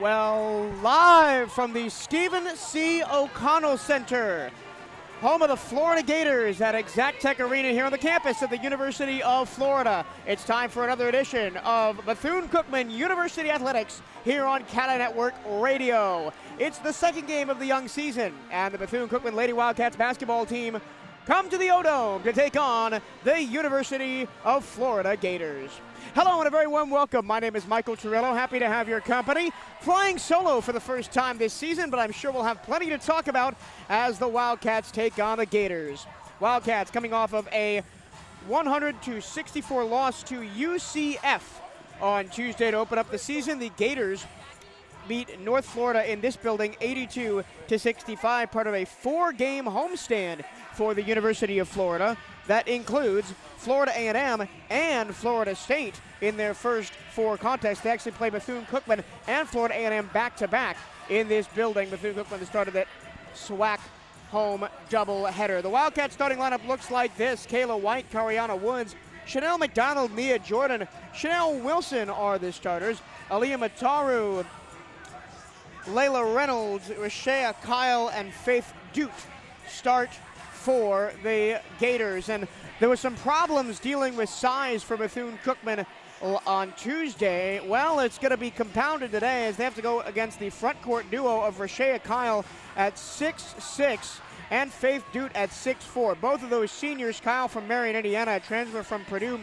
Well, live from the Stephen C. O'Connell Center, home of the Florida Gators at Exactech Arena here on the campus of the University of Florida. It's time for another edition of Bethune-Cookman University Athletics here on CatEye Network Radio. It's the second game of the young season, and the Bethune-Cookman Lady Wildcats basketball team come to the O-Dome to take on the University of Florida Gators. Hello and a very warm welcome. My name is Michael Torello. Happy to have your company. Flying solo for the first time this season, but I'm sure we'll have plenty to talk about as the Wildcats take on the Gators. Wildcats coming off of a 100-64 loss to UCF on Tuesday to open up the season. The Gators beat North Florida in this building 82-65, part of a four-game homestand for the University of Florida. That includes Florida A&M and Florida State in their first four contests. They actually play Bethune-Cookman and Florida A&M back-to-back in this building. Bethune-Cookman started that SWAC home doubleheader. The Wildcats starting lineup looks like this. Kayla White, Cariana Woods, Chanel McDonald, Nia Jordan, Chanel Wilson are the starters. Aaliyah Mataru, Layla Reynolds, Rashea Kyle, and Faith Dute start for the Gators. And there were some problems dealing with size for Bethune-Cookman on Tuesday. Well, it's going to be compounded today as they have to go against the front court duo of Rashea Kyle at 6'6" and Faith Dute at 6'4". Both of those seniors, Kyle from Marion, Indiana, a transfer from Purdue.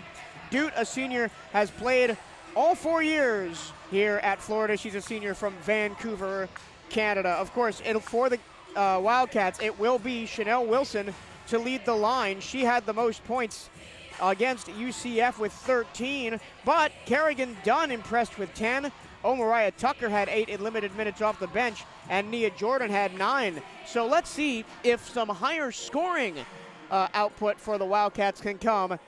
Dute, a senior, has played all 4 years here at Florida. She's a senior from Vancouver, Canada. Of course, for the Wildcats, it will be Chanel Wilson to lead the line. She had the most points against UCF with 13, but Kerrigan Dunn impressed with 10. Mariah Tucker had 8 in limited minutes off the bench, and Nia Jordan had 9. So let's see if some higher scoring output for the Wildcats can come.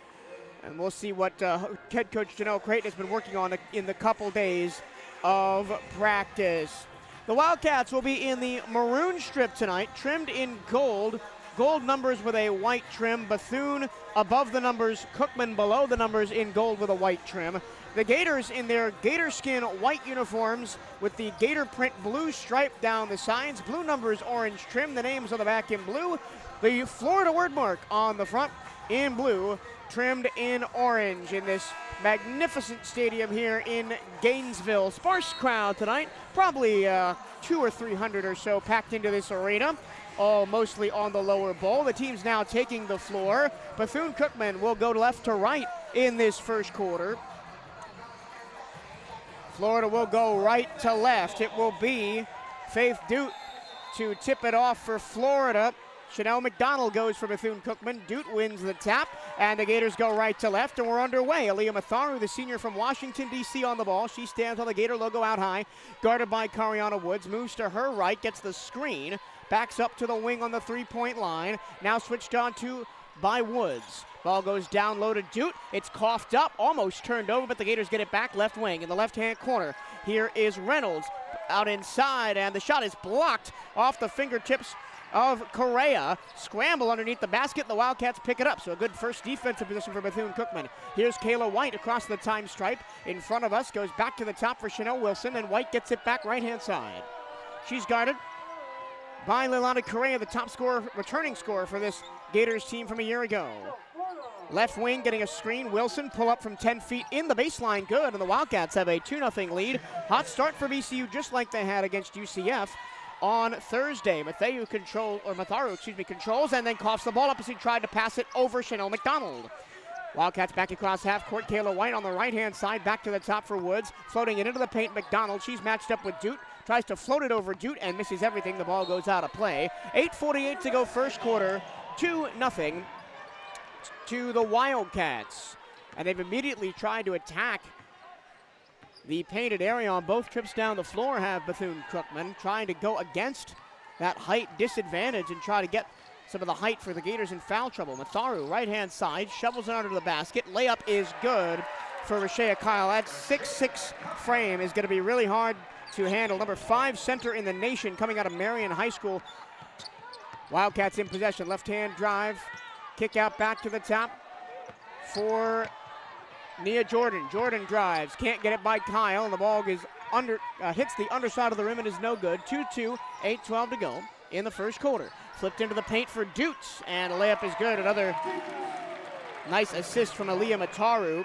And we'll see what head coach Janelle Creighton has been working on in the couple days of practice. The Wildcats will be in the maroon strip tonight, trimmed in gold. Gold numbers with a white trim. Bethune above the numbers, Cookman below the numbers in gold with a white trim. The Gators in their gator skin white uniforms with the gator print blue stripe down the sides. Blue numbers, orange trim. The names on the back in blue. The Florida word mark on the front in blue, trimmed in orange in this magnificent stadium here in Gainesville. Sparse crowd tonight, probably 200 or 300 or so packed into this arena, all mostly on the lower bowl. The team's now taking the floor. Bethune-Cookman will go left to right in this first quarter. Florida will go right to left. It will be Faith Dute to tip it off for Florida. Chanel McDonald goes for Bethune-Cookman. Dute wins the tap, and the Gators go right to left, and we're underway. Aaliyah Matharu, the senior from Washington, D.C. on the ball. She stands on the Gator logo out high, guarded by Cariana Woods. Moves to her right, gets the screen, backs up to the wing on the three-point line. Now switched on to by Woods. Ball goes down low to Dute. It's coughed up, almost turned over, but the Gators get it back left wing in the left-hand corner. Here is Reynolds out inside, and the shot is blocked off the fingertips of Correa. Scramble underneath the basket. The Wildcats pick it up. So a good first defensive position for Bethune-Cookman. Here's Kayla White across the time stripe. In front of us, goes back to the top for Chanel Wilson, and White gets it back right-hand side. She's guarded by Leilani Correa, the top scorer, returning scorer for this Gators team from a year ago. Left wing getting a screen. Wilson pull up from 10 feet in the baseline. Good, and the Wildcats have a 2-0 lead. Hot start for BCU, just like they had against UCF on Thursday. Matharu controls and then coughs the ball up as he tried to pass it over Chanel McDonald. Wildcats back across half court. Kayla White on the right-hand side, back to the top for Woods. Floating it into the paint, McDonald. She's matched up with Dute. Tries to float it over Dute and misses everything. The ball goes out of play. 8:48 to go first quarter. 2-0 to the Wildcats. And they've immediately tried to attack the painted area on both trips down the floor. Have Bethune-Cookman trying to go against that height disadvantage and try to get some of the height for the Gators in foul trouble. Matharu, right-hand side, shovels it under the basket. Layup is good for Rashea Kyle. That 6'6" frame is going to be really hard to handle. Number 5 center in the nation coming out of Marion High School. Wildcats in possession. Left-hand drive Kick out back to the top for Nia Jordan. Jordan drives, can't get it by Kyle, and the ball is hits the underside of the rim and is no good. 2-2, 8:12 to go in the first quarter. Flipped into the paint for Dutz, and a layup is good. Another nice assist from Aaliyah Mataru.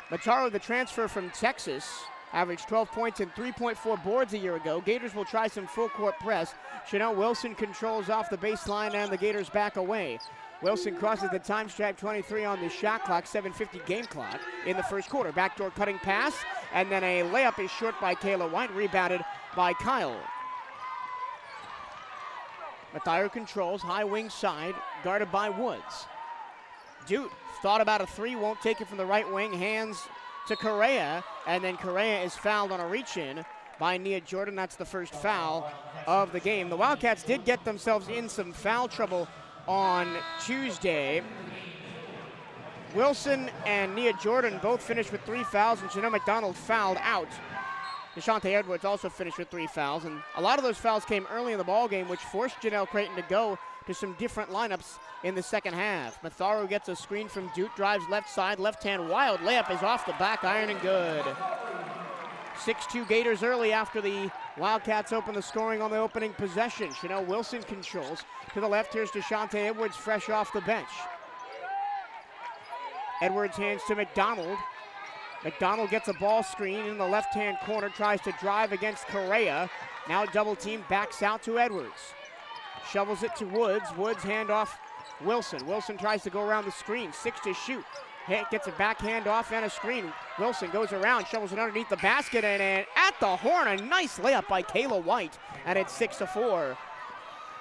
Mataru, the transfer from Texas, averaged 12 points and 3.4 boards a year ago. Gators will try some full court press. Chanel Wilson controls off the baseline, and the Gators back away. Wilson crosses the time stripe, 23 on the shot clock, 7:50 game clock in the first quarter. Backdoor cutting pass, and then a layup is short by Kayla White, rebounded by Kyle. Matharu controls, high wing side, guarded by Woods. Duke thought about a three, won't take it from the right wing, hands to Correa, and then Correa is fouled on a reach-in by Nia Jordan. That's the first foul of the game. The Wildcats did get themselves in some foul trouble on Tuesday. Wilson and Nia Jordan both finished with 3 fouls, and Chanel McDonald fouled out. Deshante Edwards also finished with 3 fouls, and a lot of those fouls came early in the ballgame, which forced Janelle Creighton to go to some different lineups in the second half. Matharu gets a screen from Duke, drives left side, left hand, wild layup is off the back iron and good. 6-2 Gators early after the Wildcats open the scoring on the opening possession. Chanel Wilson controls. To the left, here's Deshante Edwards, fresh off the bench. Edwards hands to McDonald. McDonald gets a ball screen in the left-hand corner, tries to drive against Correa. Now double team, backs out to Edwards. Shovels it to Woods. Woods hand off Wilson. Wilson tries to go around the screen, 6 to shoot. Gets a backhand off and a screen. Wilson goes around, shovels it underneath the basket, and at the horn, a nice layup by Kayla White, and it's 6-4.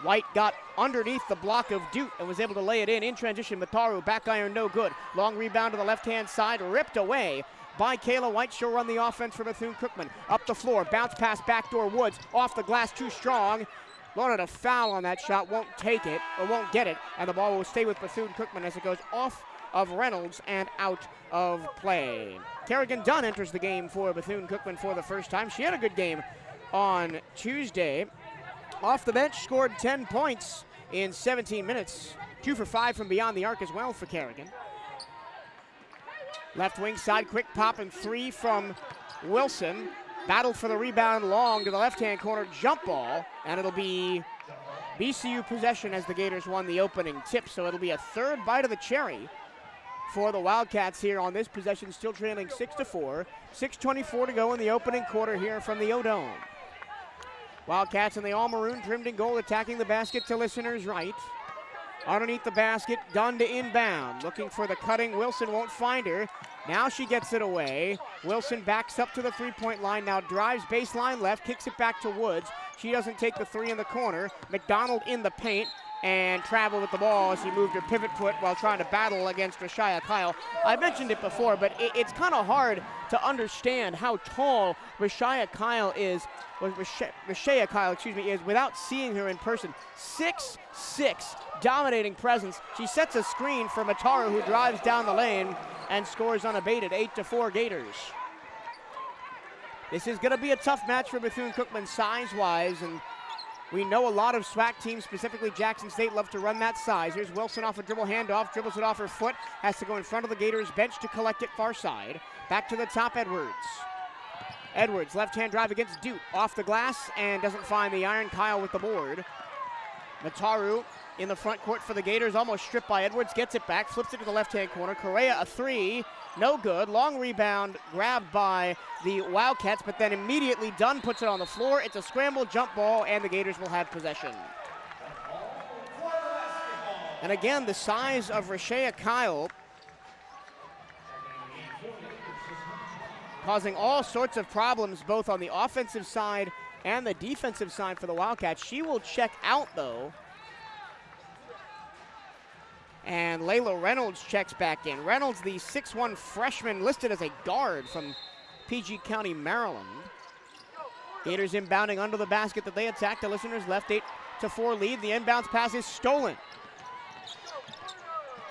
White got underneath the block of Duke and was able to lay it in transition. Matharu, back iron, no good. Long rebound to the left-hand side, ripped away by Kayla White. She'll run the offense for Bethune-Cookman. Up the floor, bounce pass, backdoor Woods, off the glass, too strong. Wanted a foul on that shot, won't take it, or won't get it, and the ball will stay with Bethune-Cookman as it goes off of Reynolds and out of play. Kerrigan Dunn enters the game for Bethune-Cookman for the first time. She had a good game on Tuesday. Off the bench, scored 10 points in 17 minutes. 2 for 5 from beyond the arc as well for Kerrigan. Left wing side, quick pop and 3 from Wilson. Battle for the rebound, long to the left-hand corner, jump ball, and it'll be BCU possession as the Gators won the opening tip, so it'll be a third bite of the cherry for the Wildcats here on this possession, still trailing 6-4. 6:24 to go in the opening quarter here from the O-Dome. Wildcats in the all-maroon, trimmed in gold, attacking the basket to listeners right. Underneath the basket, Dunn to inbound. Looking for the cutting, Wilson won't find her. Now she gets it away. Wilson backs up to the three-point line, now drives baseline left, kicks it back to Woods. She doesn't take the three in the corner. McDonald in the paint, and traveled with the ball as he moved her pivot foot while trying to battle against Rashaya Kyle. I mentioned it before, but it's kind of hard to understand how tall Rashaya Kyle is, without seeing her in person. 6'6", dominating presence. She sets a screen for Mataru, who drives down the lane and scores unabated. 8-4 Gators. This is going to be a tough match for Bethune-Cookman size-wise, and we know a lot of SWAC teams, specifically Jackson State, love to run that size. Here's Wilson off a dribble handoff, dribbles it off her foot, has to go in front of the Gators bench to collect it far side. Back to the top, Edwards. Edwards, left-hand drive against Duke, off the glass, and doesn't find the iron. Kyle with the board. Mataru in the front court for the Gators, almost stripped by Edwards, gets it back, flips it to the left-hand corner. Correa, a three, no good. Long rebound grabbed by the Wildcats, but then immediately Dunn puts it on the floor. It's a scramble jump ball, and the Gators will have possession. And again, the size of Rashaya Kyle causing all sorts of problems both on the offensive side and the defensive side for the Wildcats. She will check out, though. And Layla Reynolds checks back in. Reynolds, the 6'1" freshman, listed as a guard from PG County, Maryland. Gators inbounding under the basket that they attack. The listeners left 8-4 lead. The inbounds pass is stolen.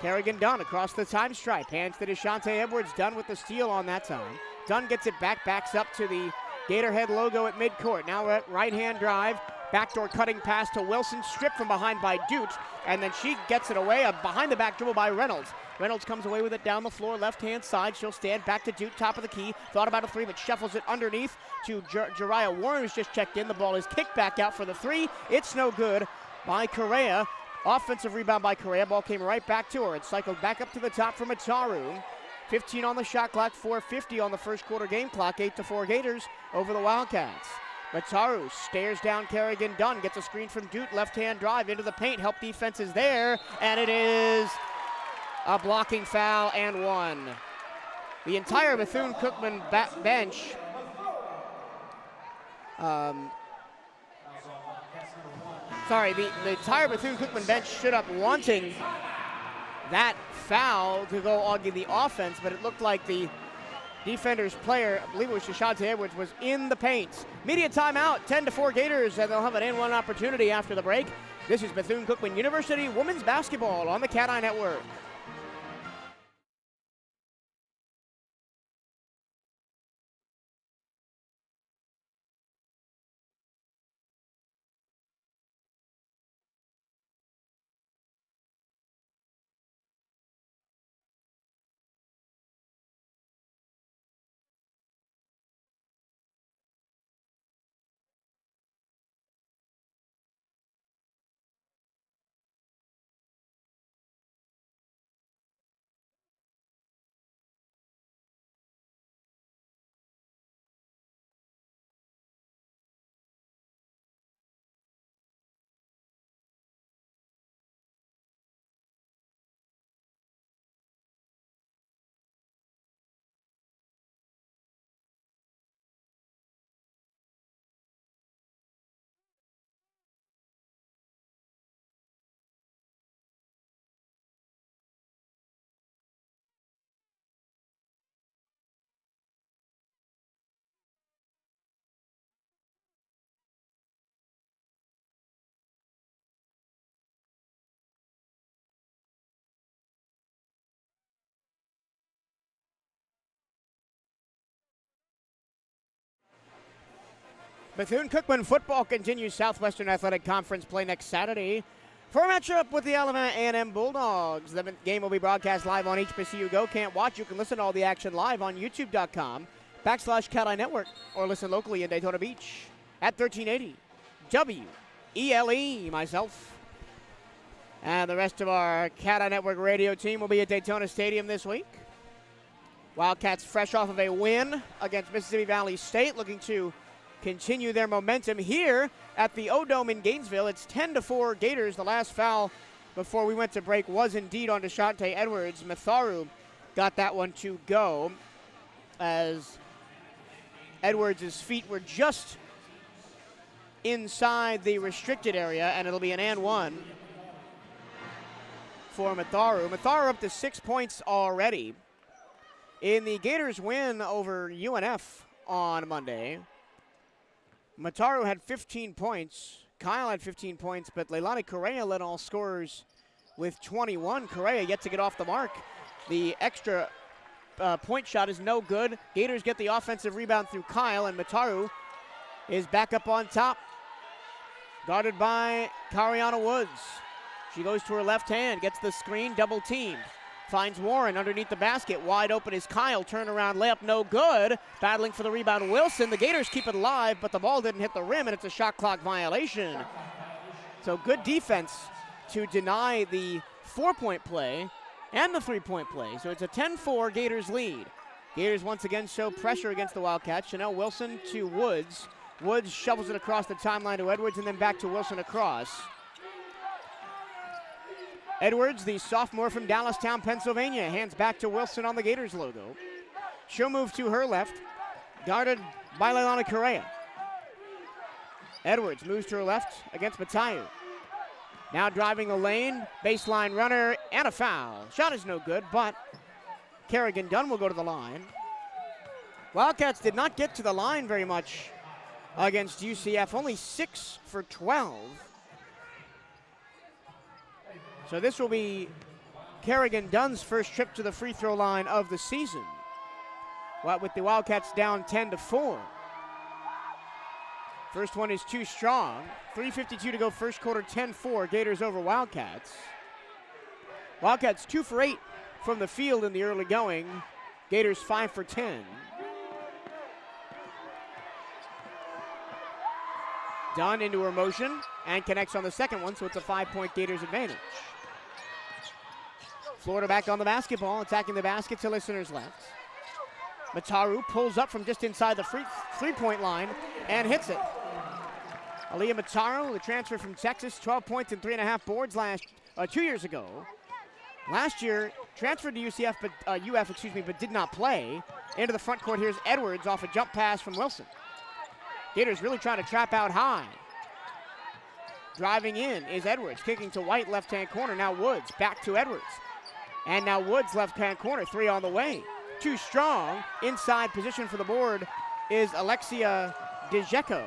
Kerrigan Dunn across the time stripe. Hands to Deshante Edwards. Dunn with the steal on that time. Dunn gets it back, backs up to the Gatorhead logo at midcourt. Now at right-hand drive, Backdoor cutting pass to Wilson, stripped from behind by Dute, and then she gets it away, a behind the back dribble by Reynolds. Reynolds comes away with it down the floor, left-hand side. She'll stand back to Dute, top of the key. Thought about a three, but shuffles it underneath to Jariah Warren, who's just checked in. The ball is kicked back out for the three. It's no good by Correa. Offensive rebound by Correa. Ball came right back to her. It cycled back up to the top for Mataru. 15 on the shot clock, 4:50 on the first quarter game clock. 8-4 Gators over the Wildcats. Mataru stares down Kerrigan Dunn, gets a screen from Dute, left-hand drive into the paint. Help defense is there, and it is a blocking foul and one. The entire Bethune-Cookman bench the entire Bethune-Cookman bench stood up wanting that foul to go on the offense, but it looked like the defender's player, I believe it was Shashante Edwards, was in the paint. Media timeout, 10-4 Gators, and they'll have an N1 opportunity after the break. This is Bethune-Cookman University women's basketball on the CatEye Network. Bethune-Cookman football continues Southwestern Athletic Conference play next Saturday for a matchup with the Alabama A&M Bulldogs. The game will be broadcast live on HBCU Go. Can't watch, you can listen to all the action live on youtube.com/CatEye Network or listen locally in Daytona Beach at 1380 WELE. Myself and the rest of our CatEye Network radio team will be at Daytona Stadium this week. Wildcats fresh off of a win against Mississippi Valley State, looking to continue their momentum here at the O-Dome in Gainesville. It's 10-4 Gators. The last foul before we went to break was indeed on Deshante Edwards. Matharu got that one to go as Edwards' feet were just inside the restricted area, and it'll be an and one for Matharu. Matharu up to 6 points already. In the Gators win over UNF on Monday, Matharu had 15 points. Kyle had 15 points, but Leilani Correa led all scorers with 21. Correa yet to get off the mark. The extra point shot is no good. Gators get the offensive rebound through Kyle, and Matharu is back up on top, guarded by Kariana Woods. She goes to her left hand, gets the screen, double teamed. Finds Warren underneath the basket. Wide open is Kyle. Turnaround layup, no good. Battling for the rebound, Wilson. The Gators keep it alive, but the ball didn't hit the rim, and it's a shot clock violation. So good defense to deny the 4-point play and the 3-point play. So it's a 10-4 Gators lead. Gators once again show pressure against the Wildcats. Chanel Wilson to Woods. Woods shovels it across the timeline to Edwards, and then back to Wilson across. Edwards, the sophomore from Dallastown, Pennsylvania, hands back to Wilson on the Gators logo. She'll move to her left, guarded by Leilani Correa. Edwards moves to her left against Matayu. Now driving the lane, baseline runner, and a foul. Shot is no good, but Kerrigan Dunn will go to the line. Wildcats did not get to the line very much against UCF, only 6 for 12. So this will be Kerrigan Dunn's first trip to the free throw line of the season, with the Wildcats down 10-4. First one is too strong. 3:52 to go first quarter, 10-4. Gators over Wildcats. Wildcats 2 for 8 from the field in the early going. Gators 5 for 10. Dunn into her motion and connects on the second one, so it's a 5-point Gators advantage. Florida back on the basketball, attacking the basket to listeners left. Mataru pulls up from just inside the three-point line and hits it. Aaliyah Mataru, the transfer from Texas, 12 points and 3.5 boards 2 years ago. Last year, transferred to UF, but did not play. Into the front court, here's Edwards off a jump pass from Wilson. Gators really trying to trap out high. Driving in is Edwards, kicking to White, left-hand corner. Now Woods, back to Edwards. And now Woods, left-hand corner, 3 on the way. Too strong, inside position for the board is Alexia Dijeko.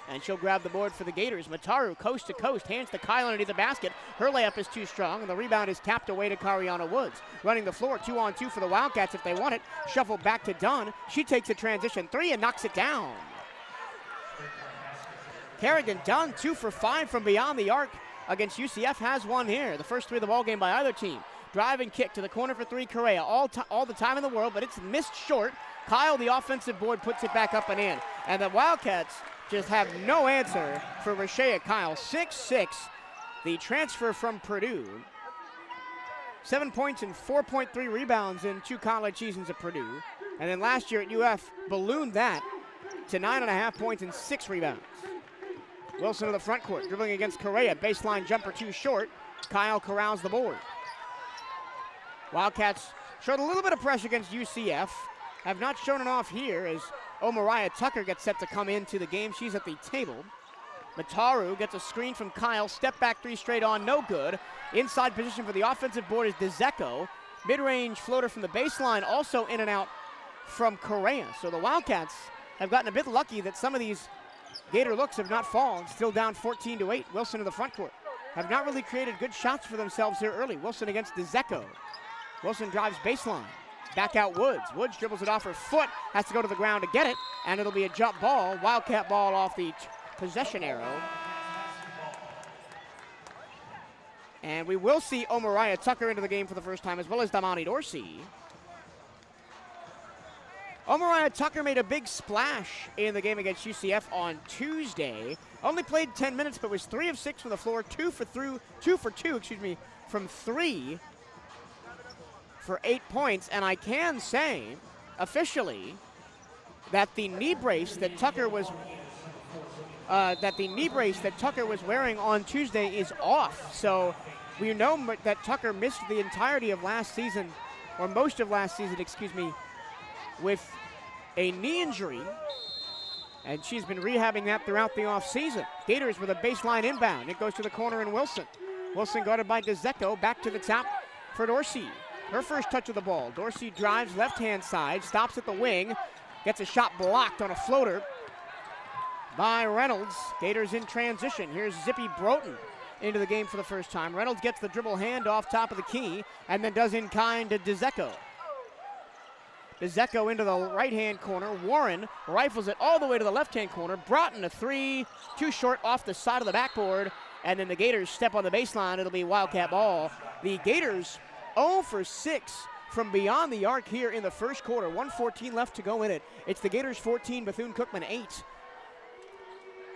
And she'll grab the board for the Gators. Mataru, coast to coast, hands to Kyle underneath the basket. Her layup is too strong, and the rebound is tapped away to Kariana Woods. Running the floor, 2-on-2 for the Wildcats if they want it. Shuffle back to Dunn. She takes a transition 3 and knocks it down. Kerrigan Dunn, 2 for 5 from beyond the arc against UCF, has one here. The first 3 of the ball game by either team. Drive and kick to the corner for 3, Correa. All the time in the world, but it's missed short. Kyle, the offensive board, puts it back up and in. And the Wildcats just have no answer for Rashea Kyle. 6'6", the transfer from Purdue. 7 points and 4.3 rebounds in 2 college seasons at Purdue. And then last year at UF, ballooned that to 9.5 points and 6 rebounds. Wilson to the front court, dribbling against Correa. Baseline jumper too short. Kyle corrals the board. Wildcats showed a little bit of pressure against UCF. Have not shown it off here as Omariah Tucker gets set to come into the game. She's at the table. Mataru gets a screen from Kyle. Step back 3 straight on, no good. Inside position for the offensive board is Dzeko. Mid-range floater from the baseline, also in and out from Correa. So the Wildcats have gotten a bit lucky that some of these Gator looks have not fallen. Still down 14-8. Wilson to the front court. Have not really created good shots for themselves here early. Wilson against Dzeko. Wilson drives baseline. Back out Woods. Woods dribbles it off her foot. Has to go to the ground to get it. And it'll be a jump ball. Wildcat ball off the possession arrow. And we will see Omariah Tucker into the game for the first time, as well as Damani Dorsey. Omariah Tucker made a big splash in the game against UCF on Tuesday. Only played 10 minutes, but was 3 of 6 from the floor, 2 for 2 from 3 for 8 points. And I can say, officially, that the knee brace that Tucker was wearing on Tuesday is off. So we know that Tucker missed the entirety of last season, or most of last season, with a knee injury, and she's been rehabbing that throughout the offseason. Gators with a baseline inbound. It goes to the corner and Wilson. Wilson guarded by Dzeko, back to the top for Dorsey. Her first touch of the ball. Dorsey drives left-hand side, stops at the wing, gets a shot blocked on a floater by Reynolds. Gators in transition. Here's Zippy Broughton into the game for the first time. Reynolds gets the dribble hand off top of the key, and then does in kind to Dzeko. Dzeko into the right-hand corner. Warren rifles it all the way to the left-hand corner. Broughton a 3, too short off the side of the backboard, and then the Gators step on the baseline. It'll be Wildcat ball. The Gators 0 for 6 from beyond the arc here in the first quarter. 1:14 left to go in it. It's the Gators 14, Bethune-Cookman 8.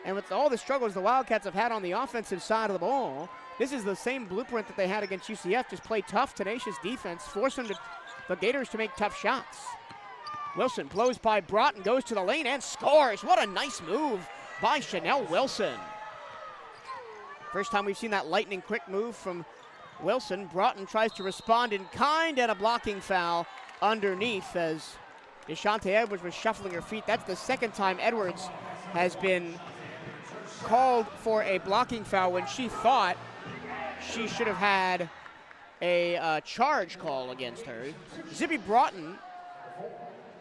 And with all the struggles the Wildcats have had on the offensive side of the ball, this is the same blueprint that they had against UCF. Just play tough, tenacious defense, force the Gators to make tough shots. Wilson blows by Broughton, goes to the lane and scores. What a nice move by Chanel Wilson. First time we've seen that lightning quick move from Wilson. Broughton tries to respond in kind, and a blocking foul underneath as DeShante Edwards was shuffling her feet. That's the second time Edwards has been called for a blocking foul when she thought she should have had a charge call against her. Zippy Broughton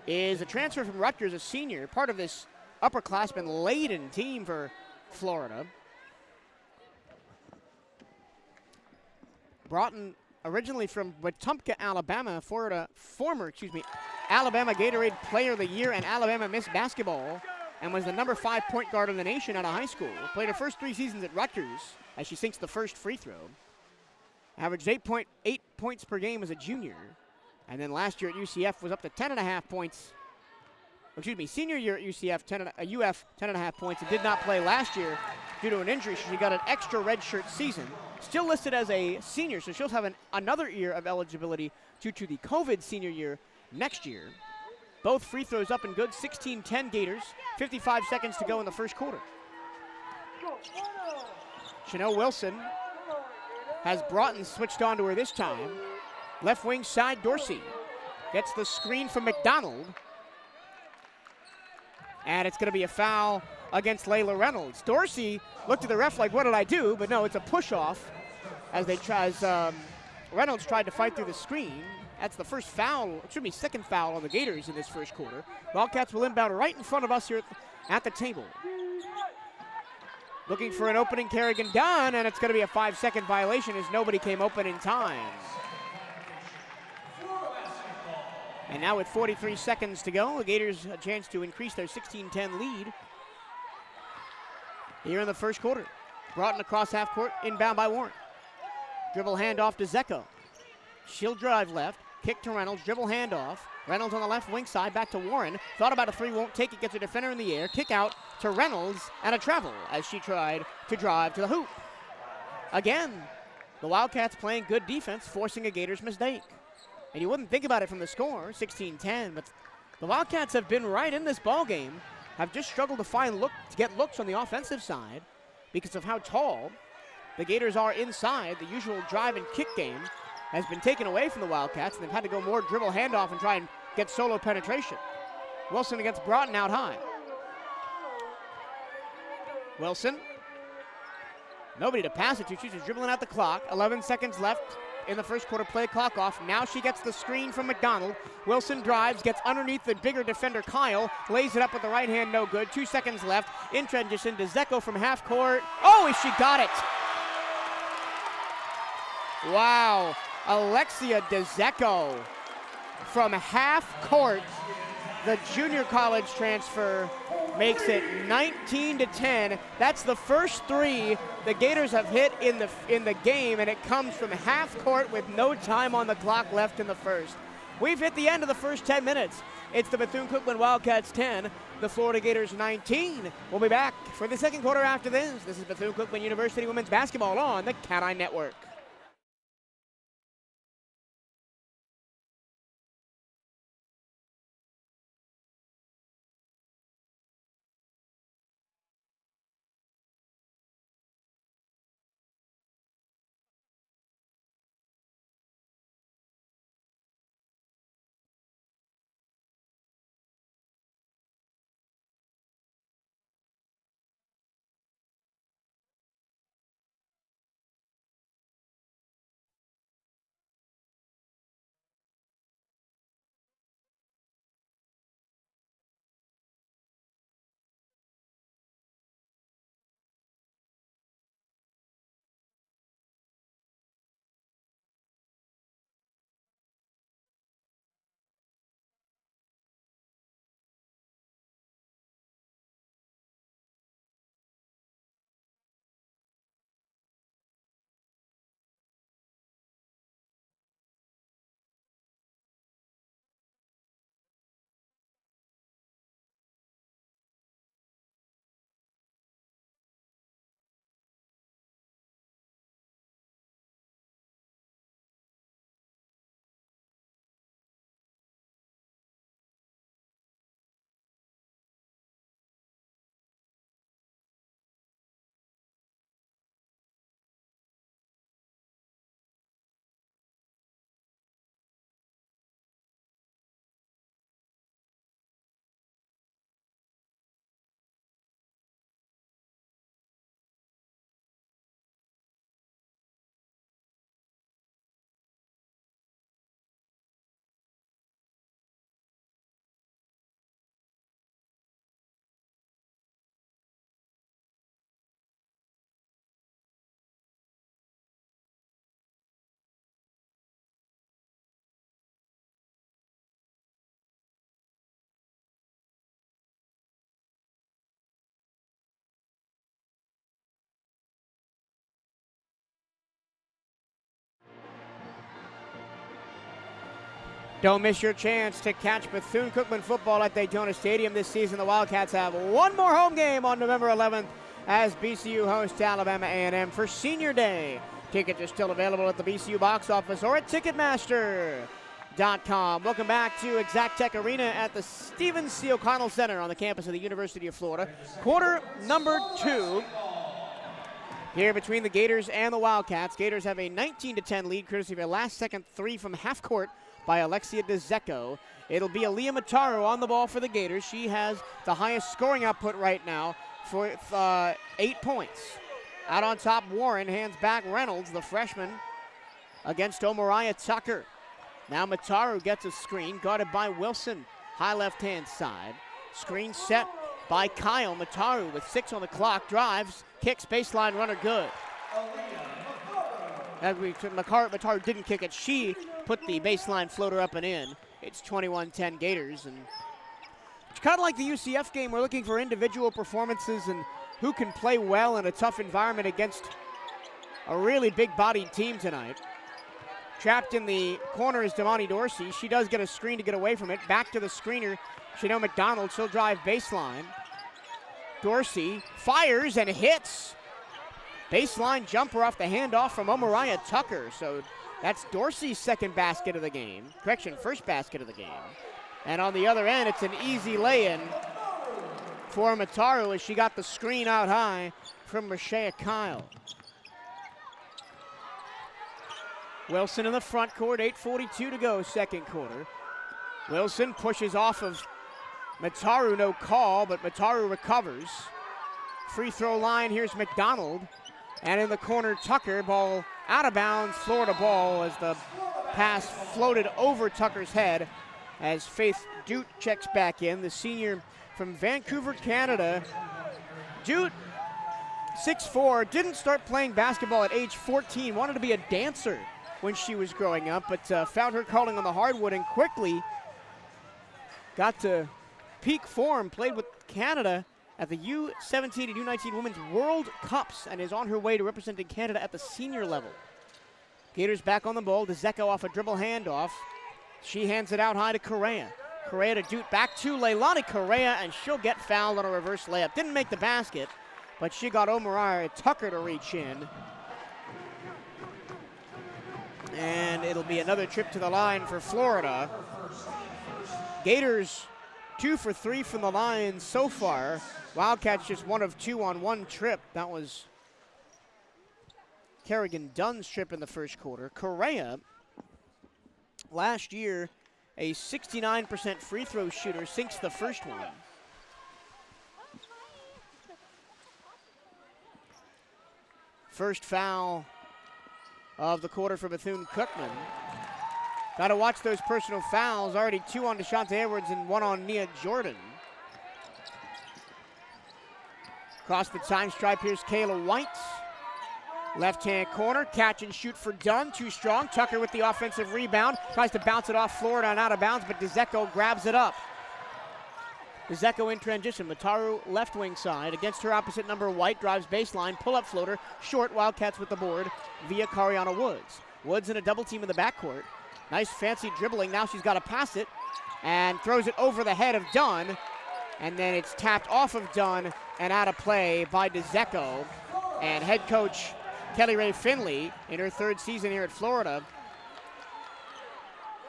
is a transfer from Rutgers, a senior, part of this upperclassman-laden team for Florida. Broughton, originally from Wetumpka, Alabama, former Alabama Gatorade Player of the Year and Alabama Miss Basketball. and was the number 5 point guard in the nation out of high school. Played her first 3 seasons at Rutgers as she sinks the first free throw. Averaged 8.8 points per game as a junior. And then last year at UCF was up to 10.5 points. Excuse me, senior year at UCF, UF 10.5 points, and did not play last year due to an injury. She got an extra redshirt season. Still listed as a senior, so she'll have another year of eligibility due to the COVID senior year next year. Both free throws up and good, 16-10 Gators, 55 seconds to go in the first quarter. Chanel Wilson has Broughton switched on to her this time. Left wing side, Dorsey gets the screen from McDonald. And it's going to be a foul against Layla Reynolds. Dorsey looked at the ref like, what did I do? But no, it's a push-off as Reynolds tried to fight through the screen. That's the first foul, second foul on the Gators in this first quarter. Wildcats will inbound right in front of us here at the table. Looking for an opening, Kerrigan Dunn, and it's going to be a 5-second violation as nobody came open in time. And now with 43 seconds to go, the Gators a chance to increase their 16-10 lead here in the first quarter. Broughton across half court, inbound by Warren. Dribble handoff to Zecco. She'll drive left, kick to Reynolds, dribble handoff. Reynolds on the left wing side, back to Warren. Thought about a three, won't take it, gets a defender in the air. Kick out to Reynolds, and a travel as she tried to drive to the hoop. Again, the Wildcats playing good defense, forcing a Gators mistake. And you wouldn't think about it from the score, 16-10, but the Wildcats have been right in this ball game, have just struggled to get looks on the offensive side because of how tall the Gators are inside. The usual drive and kick game has been taken away from the Wildcats, and they've had to go more dribble handoff and try and get solo penetration. Wilson against Broughton out high. Wilson, nobody to pass it to. She's just dribbling out the clock. 11 seconds left in the first quarter, play clock off. Now she gets the screen from McDonald. Wilson drives, gets underneath the bigger defender Kyle, lays it up with the right hand, no good. 2 seconds left. In transition to Zecco from half court. Oh, she got it. Wow, Alexia DeZecco from half court. The junior college transfer makes it 19-10. That's the first three the Gators have hit in the game, and it comes from half court with no time on the clock left in the first. We've hit the end of the first 10 minutes. It's the Bethune-Cookman Wildcats 10, the Florida Gators 19. We'll be back for the second quarter after this. This is Bethune-Cookman University Women's Basketball on the CatEye Network. Don't miss your chance to catch Bethune-Cookman football at Daytona Stadium this season. The Wildcats have one more home game on November 11th as BCU hosts Alabama A&M for Senior Day. Tickets are still available at the BCU box office or at Ticketmaster.com. Welcome back to Exactech Arena at the Stephen C. O'Connell Center on the campus of the University of Florida. Quarter number 2 here between the Gators and the Wildcats. Gators have a 19-10 lead courtesy of a last-second 3 from half court by Alexia DeZecco. It'll be Aaliyah Mataru on the ball for the Gators. She has the highest scoring output right now for 8 points. Out on top, Warren hands back Reynolds, the freshman, against Omariah Tucker. Now Mataru gets a screen, guarded by Wilson, high left-hand side. Screen set by Kyle. Mataru with 6 on the clock, drives, kicks, baseline runner, good. Mataru didn't kick it. She put the baseline floater up and in. It's 21-10 Gators. And it's kind of like the UCF game. We're looking for individual performances and who can play well in a tough environment against a really big-bodied team tonight. Trapped in the corner is Damani Dorsey. She does get a screen to get away from it. Back to the screener, Chanel McDonald. She'll drive baseline. Dorsey fires and hits. Baseline jumper off the handoff from Omariah Tucker. So that's Dorsey's second basket of the game. Correction, first basket of the game. And on the other end, it's an easy lay-in for Mataru as she got the screen out high from Rashea Kyle. Wilson in the front court, 8:42 to go, second quarter. Wilson pushes off of Mataru, no call, but Mataru recovers. Free throw line, here's McDonald. And in the corner, Tucker, ball out of bounds, Florida ball as the pass floated over Tucker's head as Faith Dute checks back in, the senior from Vancouver, Canada. Dute, 6'4", didn't start playing basketball at age 14, wanted to be a dancer when she was growing up, but found her calling on the hardwood and quickly got to peak form, played with Canada at the U17 and U19 Women's World Cups and is on her way to representing Canada at the senior level. Gators back on the ball. DeZecco off a dribble handoff. She hands it out high to Correa. Correa to Dute, back to Leilani Correa, and she'll get fouled on a reverse layup. Didn't make the basket, but she got Omariah Tucker to reach in. And it'll be another trip to the line for Florida. Gators 2 for 3 from the line so far. Wildcats just 1 of 2 on one trip. That was Kerrigan Dunn's trip in the first quarter. Correa, last year, a 69% free throw shooter, sinks the first one. First foul of the quarter for Bethune-Cookman. Got to watch those personal fouls. Already 2 on DeShante Edwards and 1 on Nia Jordan. Across the time stripe, here's Kayla White. Left-hand corner, catch and shoot for Dunn. Too strong. Tucker with the offensive rebound. Tries to bounce it off Florida and out of bounds, but DeZecco grabs it up. DeZecco in transition. Mataru left wing side. Against her opposite number, White drives baseline. Pull-up floater. Short. Wildcats with the board via Cariana Woods. Woods in a double team in the backcourt. Nice fancy dribbling. Now she's got to pass it and throws it over the head of Dunn. And then it's tapped off of Dunn and out of play by DeZecco. And head coach Kelly Ray Finley, in her 3rd season here at Florida,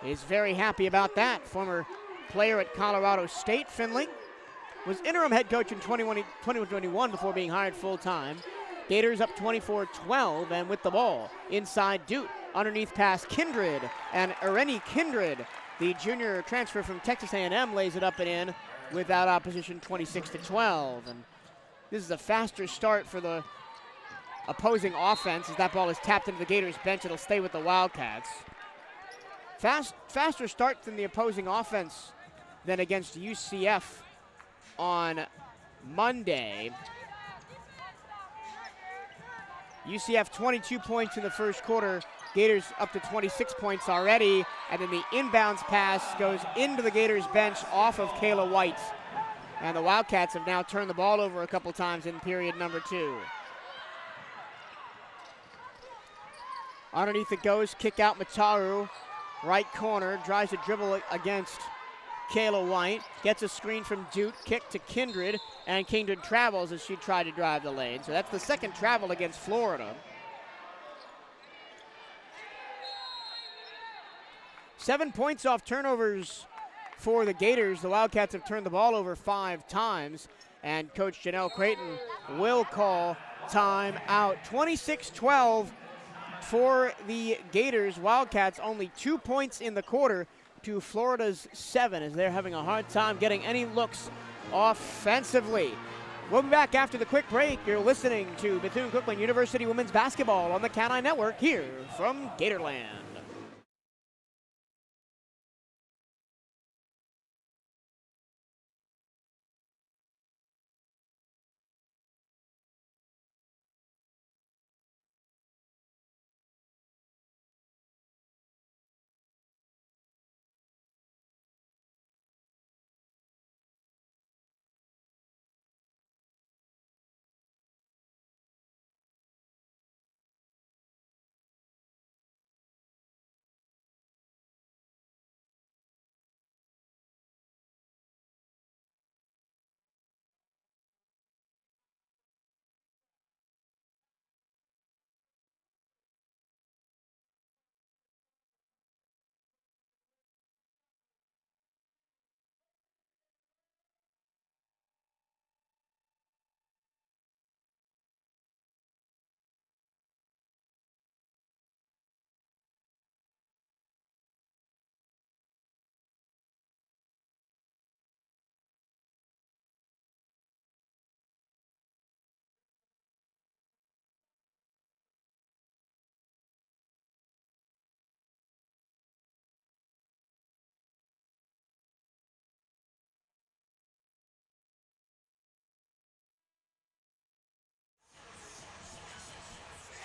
is very happy about that. Former player at Colorado State, Finley was interim head coach in 2021 before being hired full-time. Gators up 24-12 and with the ball inside Dute. Underneath pass Kindred, and Irene Kindred, the junior transfer from Texas A&M, lays it up and in without opposition, 26-12. And this is a faster start for the opposing offense as that ball is tapped into the Gators bench. It'll stay with the Wildcats. Faster start than the opposing offense than against UCF on Monday. UCF 22 points in the first quarter. Gators up to 26 points already. And then the inbounds pass goes into the Gators bench off of Kayla White. And the Wildcats have now turned the ball over a couple times in period number 2. Underneath it goes, kick out Mataru. right corner, tries to dribble against Kayla White, gets a screen from Duke, kick to Kindred, and Kindred travels as she tried to drive the lane. So that's the second travel against Florida. 7 points off turnovers for the Gators. The Wildcats have turned the ball over 5 times, and Coach Janelle Creighton will call timeout. 26-12 for the Gators. Wildcats only 2 points in the quarter to Florida's 7 as they're having a hard time getting any looks offensively. We'll be back after the quick break. You're listening to Bethune-Cookman University Women's Basketball on the CatEye Network here from Gatorland.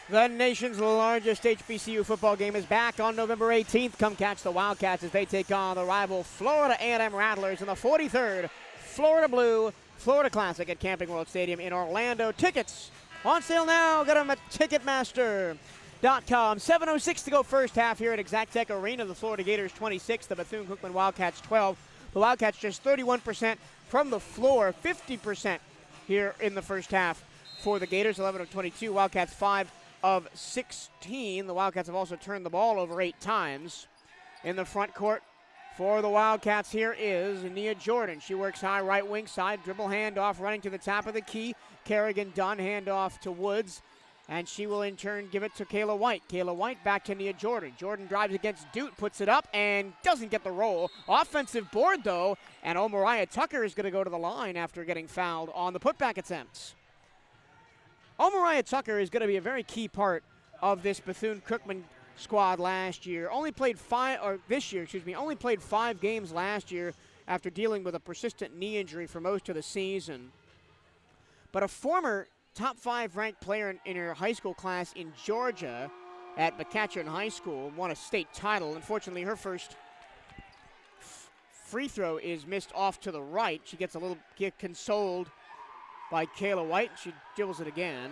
The nation's largest HBCU football game is back on November 18th. Come catch the Wildcats as they take on the rival Florida A&M Rattlers in the 43rd Florida Blue Florida Classic at Camping World Stadium in Orlando. Tickets on sale now. Get them at Ticketmaster.com. 7:06 to go first half here at Exactech Arena. The Florida Gators 26, the Bethune-Cookman Wildcats 12. The Wildcats just 31% from the floor, 50% here in the first half for the Gators. 11 of 22. Wildcats 5 of 16. The Wildcats have also turned the ball over 8 times. In the front court for the Wildcats here is Nia Jordan. She works high right wing side, dribble handoff, running to the top of the key. Kerrigan Dunn, handoff to Woods, and she will in turn give it to Kayla White. Kayla White back to Nia Jordan. Jordan drives against Duke, puts it up, and doesn't get the roll. Offensive board, though, and Omariah Tucker is going to go to the line after getting fouled on the putback attempts. Omariah Tucker is going to be a very key part of this Bethune-Cookman squad last year. Only played 5 games last year after dealing with a persistent knee injury for most of the season. But a former top 5 ranked player in her high school class in Georgia at McCatcher High School, won a state title. Unfortunately, her first free throw is missed off to the right. She gets a little consoled by Kayla White. She dribbles it again.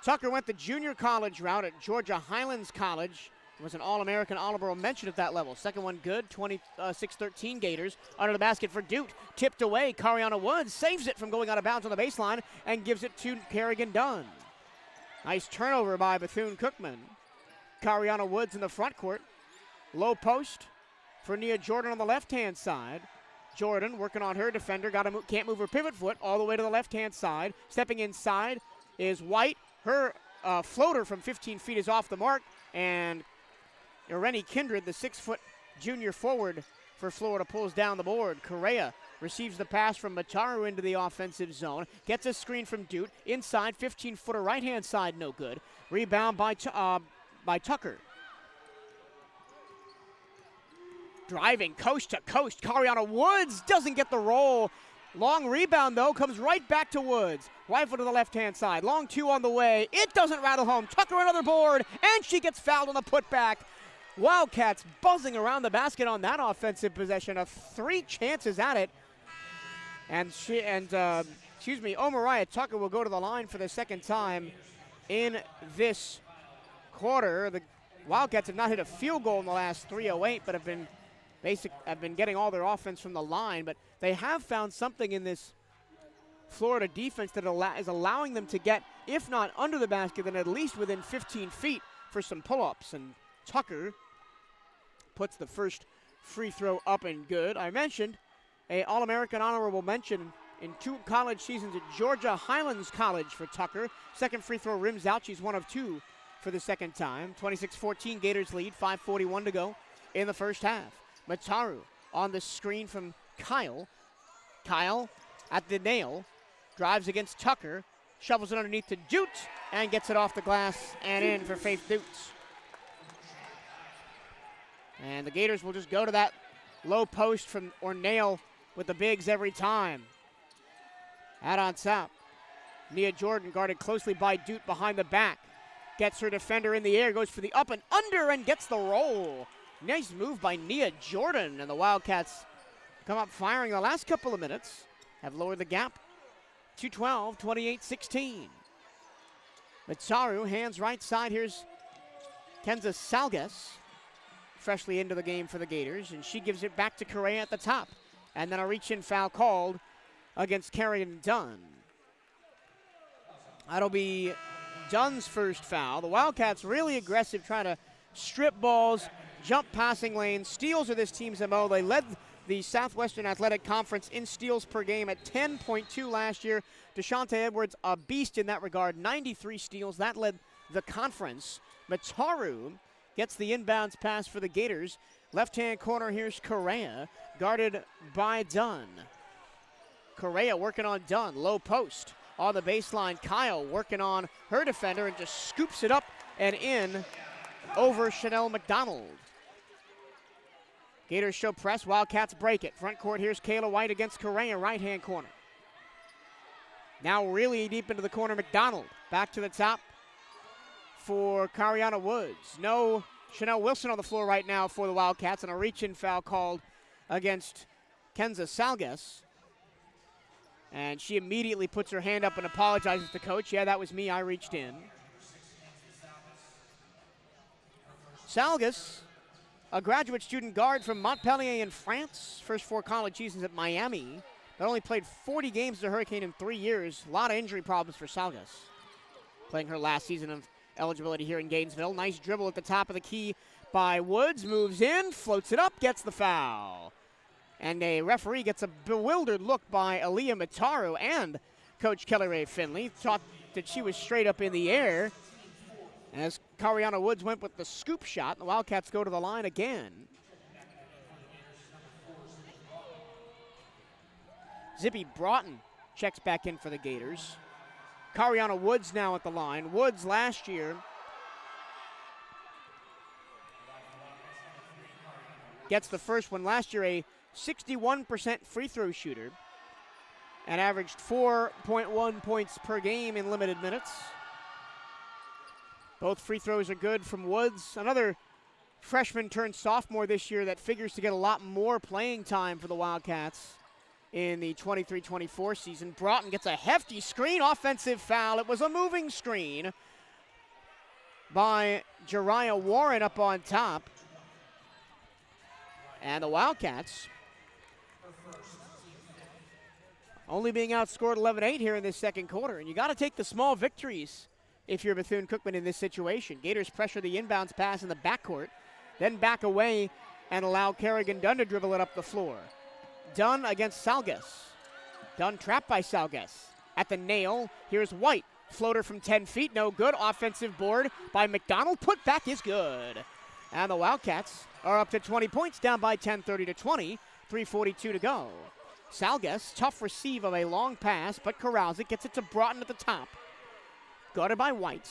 Tucker went the junior college route at Georgia Highlands College. Was an All-American Attleboro mention at that level. Second one good, 26-13 Gators. Under the basket for Duke, tipped away. Cariana Woods saves it from going out of bounds on the baseline and gives it to Kerrigan Dunn. Nice turnover by Bethune-Cookman. Cariana Woods in the front court. Low post for Nia Jordan on the left-hand side. Jordan working on her defender, can't move her pivot foot all the way to the left-hand side. Stepping inside is White. Her floater from 15 feet is off the mark, and Irene Kindred, the 6-foot junior forward for Florida, pulls down the board. Correa receives the pass from Mataru into the offensive zone, gets a screen from Duke, inside, 15-footer right-hand side, no good. Rebound by Tucker. Driving coast to coast, Cariana Woods doesn't get the roll. Long rebound, though, comes right back to Woods. Rifle to the left-hand side. Long 2 on the way. It doesn't rattle home. Tucker another board, and she gets fouled on the putback. Wildcats buzzing around the basket on that offensive possession. 3 chances at it. And Omariah Tucker will go to the line for the second time in this quarter. The Wildcats have not hit a field goal in the last 3:08, but have been getting all their offense from the line. But they have found something in this Florida defense that is allowing them to get, if not under the basket, then at least within 15 feet for some pull-ups. And Tucker puts the first free throw up and good. I mentioned a All-American honorable mention in 2 college seasons at Georgia Highlands College for Tucker. Second free throw rims out. She's 1 of 2 for the second time. 26-14 Gators lead, 5:41 to go in the first half. Mataru on the screen from Kyle. Kyle at the nail, drives against Tucker, shovels it underneath to Jute, and gets it off the glass and in for Faith Dutes. And the Gators will just go to that low post or nail with the bigs every time. Out on top, Nia Jordan guarded closely by Dute behind the back. Gets her defender in the air, goes for the up and under, and gets the roll. Nice move by Nia Jordan, and the Wildcats come up firing the last couple of minutes. Have lowered the gap to 12, 28-16. Mataru, hands right side. Here's Kenza Salgas, freshly into the game for the Gators, and she gives it back to Correa at the top. And then a reach-in foul called against Kerrigan Dunn. That'll be Dunn's first foul. The Wildcats really aggressive, trying to strip balls, jump passing lanes. Steals are this team's MO. They led the Southwestern Athletic Conference in steals per game at 10.2 last year. DeShante Edwards, a beast in that regard, 93 steals. That led the conference. Mataru gets the inbounds pass for the Gators. Left-hand corner, here's Correa, guarded by Dunn. Correa working on Dunn, low post. On the baseline, Kyle working on her defender and just scoops it up and in over Chanel McDonald. Gators show press, Wildcats break it. Front court, here's Kayla White against Correa, right-hand corner. Now really deep into the corner, McDonald. Back to the top for Cariana Woods. No Chanel Wilson on the floor right now for the Wildcats, and a reach-in foul called against Kenza Salgas. And she immediately puts her hand up and apologizes to coach. Yeah, that was me, I reached in. Salgas, a graduate student guard from Montpellier in France. First 4 college seasons at Miami. But only played 40 games as a Hurricane in 3 years. A lot of injury problems for Salgas. Playing her last season of eligibility here in Gainesville. Nice dribble at the top of the key by Woods. Moves in, floats it up, gets the foul. And a referee gets a bewildered look by Aaliyah Mataru and Coach Kelly Ray Finley. Thought that she was straight up in the air as Cariana Woods went with the scoop shot. The Wildcats go to the line again. Zippy Broughton checks back in for the Gators. Cariana Woods now at the line. Woods last year gets the first one. Last year a 61% free throw shooter and averaged 4.1 points per game in limited minutes. Both free throws are good from Woods. Another freshman turned sophomore this year that figures to get a lot more playing time for the Wildcats in the 23-24 season. Broughton gets a hefty screen, offensive foul. It was a moving screen by Jariah Warren up on top. And the Wildcats only being outscored 11-8 here in this second quarter. And you got to take the small victories if you're Bethune-Cookman in this situation. Gators pressure the inbounds pass in the backcourt, then back away and allow Kerrigan Dunn to dribble it up the floor. Dunn against Salgas. Dunn trapped by Salgas. At the nail, here's White. Floater from 10 feet, no good. Offensive board by McDonald. Put back is good. And the Wildcats are up to 20 points, down by 10, 30-20. 3:42 to go. Salgas, tough receive of a long pass, but corrals it, gets it to Broughton at the top. Guarded by White.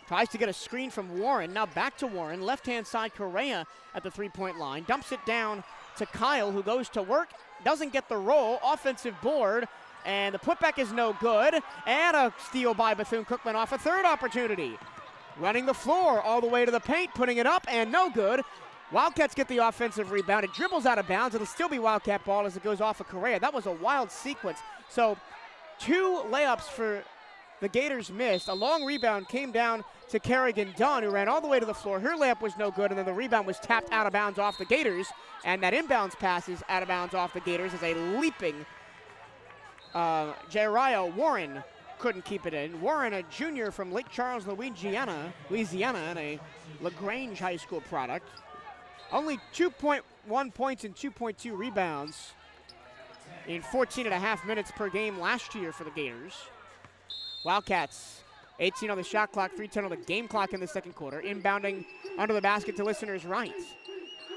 Tries to get a screen from Warren. Now back to Warren. Left-hand side, Correa at the three-point line. Dumps it down to Kyle, who goes to work. Doesn't get the roll. Offensive board. And the putback is no good. And a steal by Bethune-Cookman off a third opportunity. Running the floor all the way to the paint. Putting it up and no good. Wildcats get the offensive rebound. It dribbles out of bounds. It'll still be Wildcat ball as it goes off of Correa. That was a wild sequence. So 2 layups for the Gators missed. A long rebound came down to Kerrigan Dunn, who ran all the way to the floor. Her layup was no good, and then the rebound was tapped out of bounds off the Gators, and that inbounds pass is out of bounds off the Gators as a leaping Jariah Warren couldn't keep it in. Warren, a junior from Lake Charles, Louisiana, and a LaGrange High School product. Only 2.1 points and 2.2 rebounds in 14.5 minutes per game last year for the Gators. Wildcats, 18 on the shot clock, 3:10 on the game clock in the second quarter. Inbounding under the basket to listeners' right.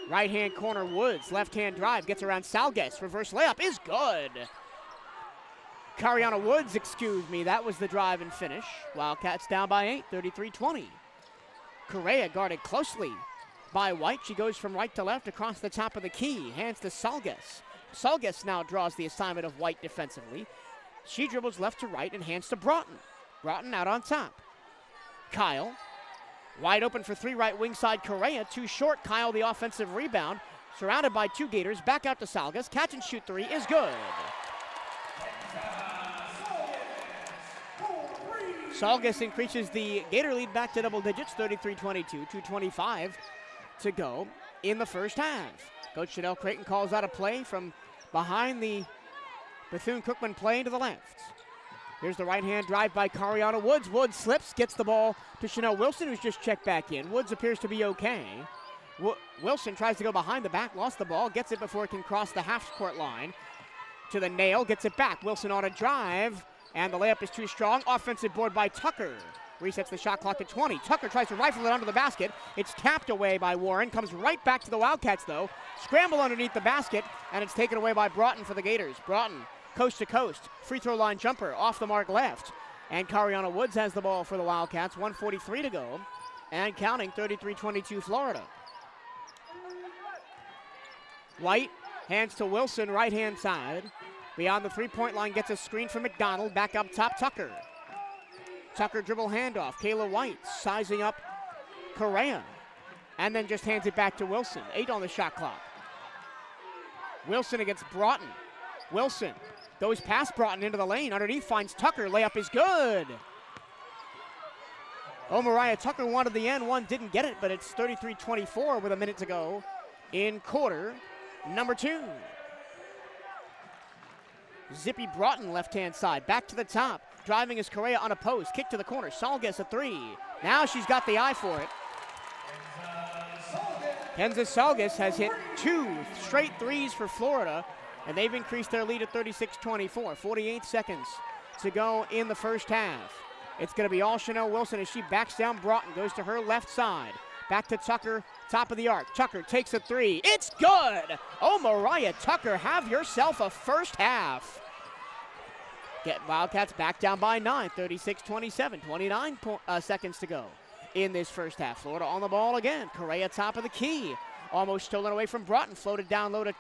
Right-hand corner, Woods. Left-hand drive, gets around Salgues. Reverse layup is good. Cariana Woods, that was the drive and finish. Wildcats down by 8, 33-20. Correa guarded closely by White. She goes from right to left across the top of the key. Hands to Salgues. Salgues now draws the assignment of White defensively. She dribbles left to right and hands to Broughton. Broughton out on top. Kyle, wide open for three, right wing side. Correa, too short. Kyle, the offensive rebound. Surrounded by two Gators. Back out to Salgues. Catch and shoot three is good. Salgues increases the Gator lead back to double digits, 33-22, 2:25 to go in the first half. Coach Chanel Creighton calls out a play from behind the Bethune-Cookman play to the left. Here's the right-hand drive by Cariana Woods. Woods slips, gets the ball to Chanel Wilson, who's just checked back in. Woods appears to be okay. Wilson tries to go behind the back, lost the ball, gets it before it can cross the half-court line. To the nail, gets it back. Wilson on a drive, and the layup is too strong. Offensive board by Tucker. Resets the shot clock to 20. Tucker tries to rifle it under the basket. It's tapped away by Warren. Comes right back to the Wildcats, though. Scramble underneath the basket, and it's taken away by Broughton for the Gators. Broughton, coast to coast. Free throw line jumper, off the mark left. And Cariana Woods has the ball for the Wildcats. 1:43 to go. And counting, 33-22 Florida. White, hands to Wilson, right-hand side. Beyond the three-point line, gets a screen from McDonald. Back up top, Tucker. Tucker dribble handoff. Kayla White sizing up Correa. And then just hands it back to Wilson. 8 on the shot clock. Wilson against Broughton. Wilson goes past Broughton into the lane. Underneath finds Tucker. Layup is good. Mariah Tucker wanted the end one, didn't get it, but it's 33-24 with a minute to go in quarter number 2. Zippy Broughton, left-hand side, back to the top. Driving is Correa on a post. Kick to the corner. Salgues a three. Now she's got the eye for it. Kenza Salgues has hit 2 straight threes for Florida, and they've increased their lead at 36-24. 48 seconds to go in the first half. It's going to be all Chanel Wilson as she backs down Broughton. Goes to her left side. Back to Tucker, top of the arc. Tucker takes a three. It's good! Mariah Tucker, have yourself a first half. Get Wildcats back down by 9, 36-27, 29 seconds to go in this first half. Florida on the ball again. Correa top of the key. Almost stolen away from Broughton. Floated down low to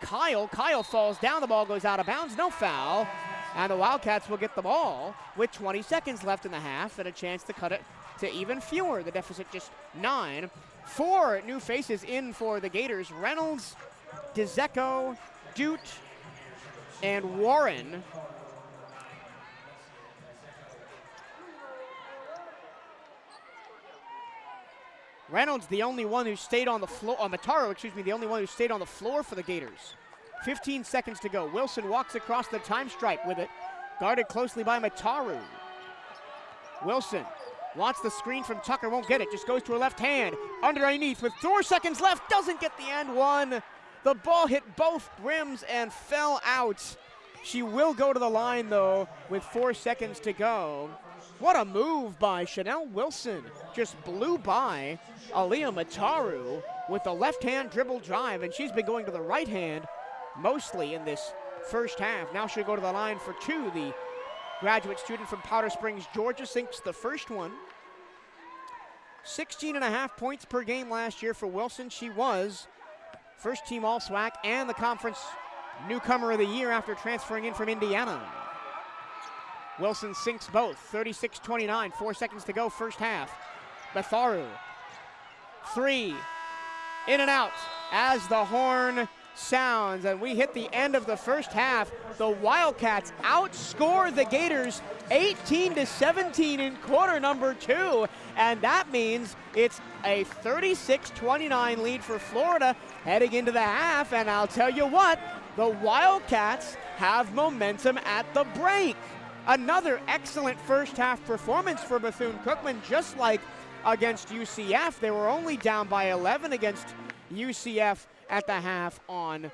Kyle. Kyle falls down. The ball goes out of bounds. No foul. And the Wildcats will get the ball with 20 seconds left in the half and a chance to cut it to even fewer. The deficit just 9. 4 new faces in for the Gators. Reynolds, DeZecco, Dute, and Warren. Reynolds, the only one who stayed on the floor, Mataro, the only one who stayed on the floor for the Gators. 15 seconds to go. Wilson walks across the time stripe with it, guarded closely by Mataru. Wilson wants the screen from Tucker, won't get it, just goes to her left hand. Underneath with 4 seconds left, doesn't get the end one. The ball hit both rims and fell out. She will go to the line, though, with 4 seconds to go. What a move by Chanel Wilson. Just blew by Aaliyah Mataru with the left-hand dribble drive, and she's been going to the right hand mostly in this first half. Now she'll go to the line for 2. The graduate student from Powder Springs, Georgia, sinks the first one. 16.5 points per game last year for Wilson. She was first-team All-SWAC and the conference newcomer of the year after transferring in from Indiana. Wilson sinks both, 36-29, 4 seconds to go, first half. Betharu, 3, in and out, as the horn sounds, and we hit the end of the first half. The Wildcats outscore the Gators 18-17 in quarter number 2, and that means it's a 36-29 lead for Florida heading into the half. And I'll tell you what, the Wildcats have momentum at the break. Another excellent first half performance for Bethune-Cookman, just like against UCF. They were only down by 11 against UCF at the half on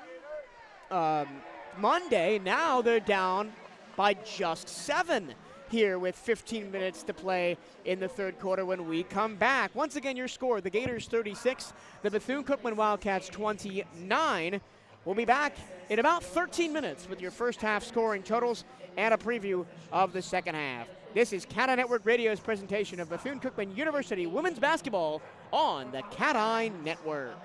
Monday. Now they're down by just 7 here with 15 minutes to play in the third quarter when we come back. Once again, your score, the Gators 36, the Bethune-Cookman Wildcats 29. We'll be back in about 13 minutes with your first half scoring totals and a preview of the second half. This is CatEye Network Radio's presentation of Bethune-Cookman University women's basketball on the CatEye Network.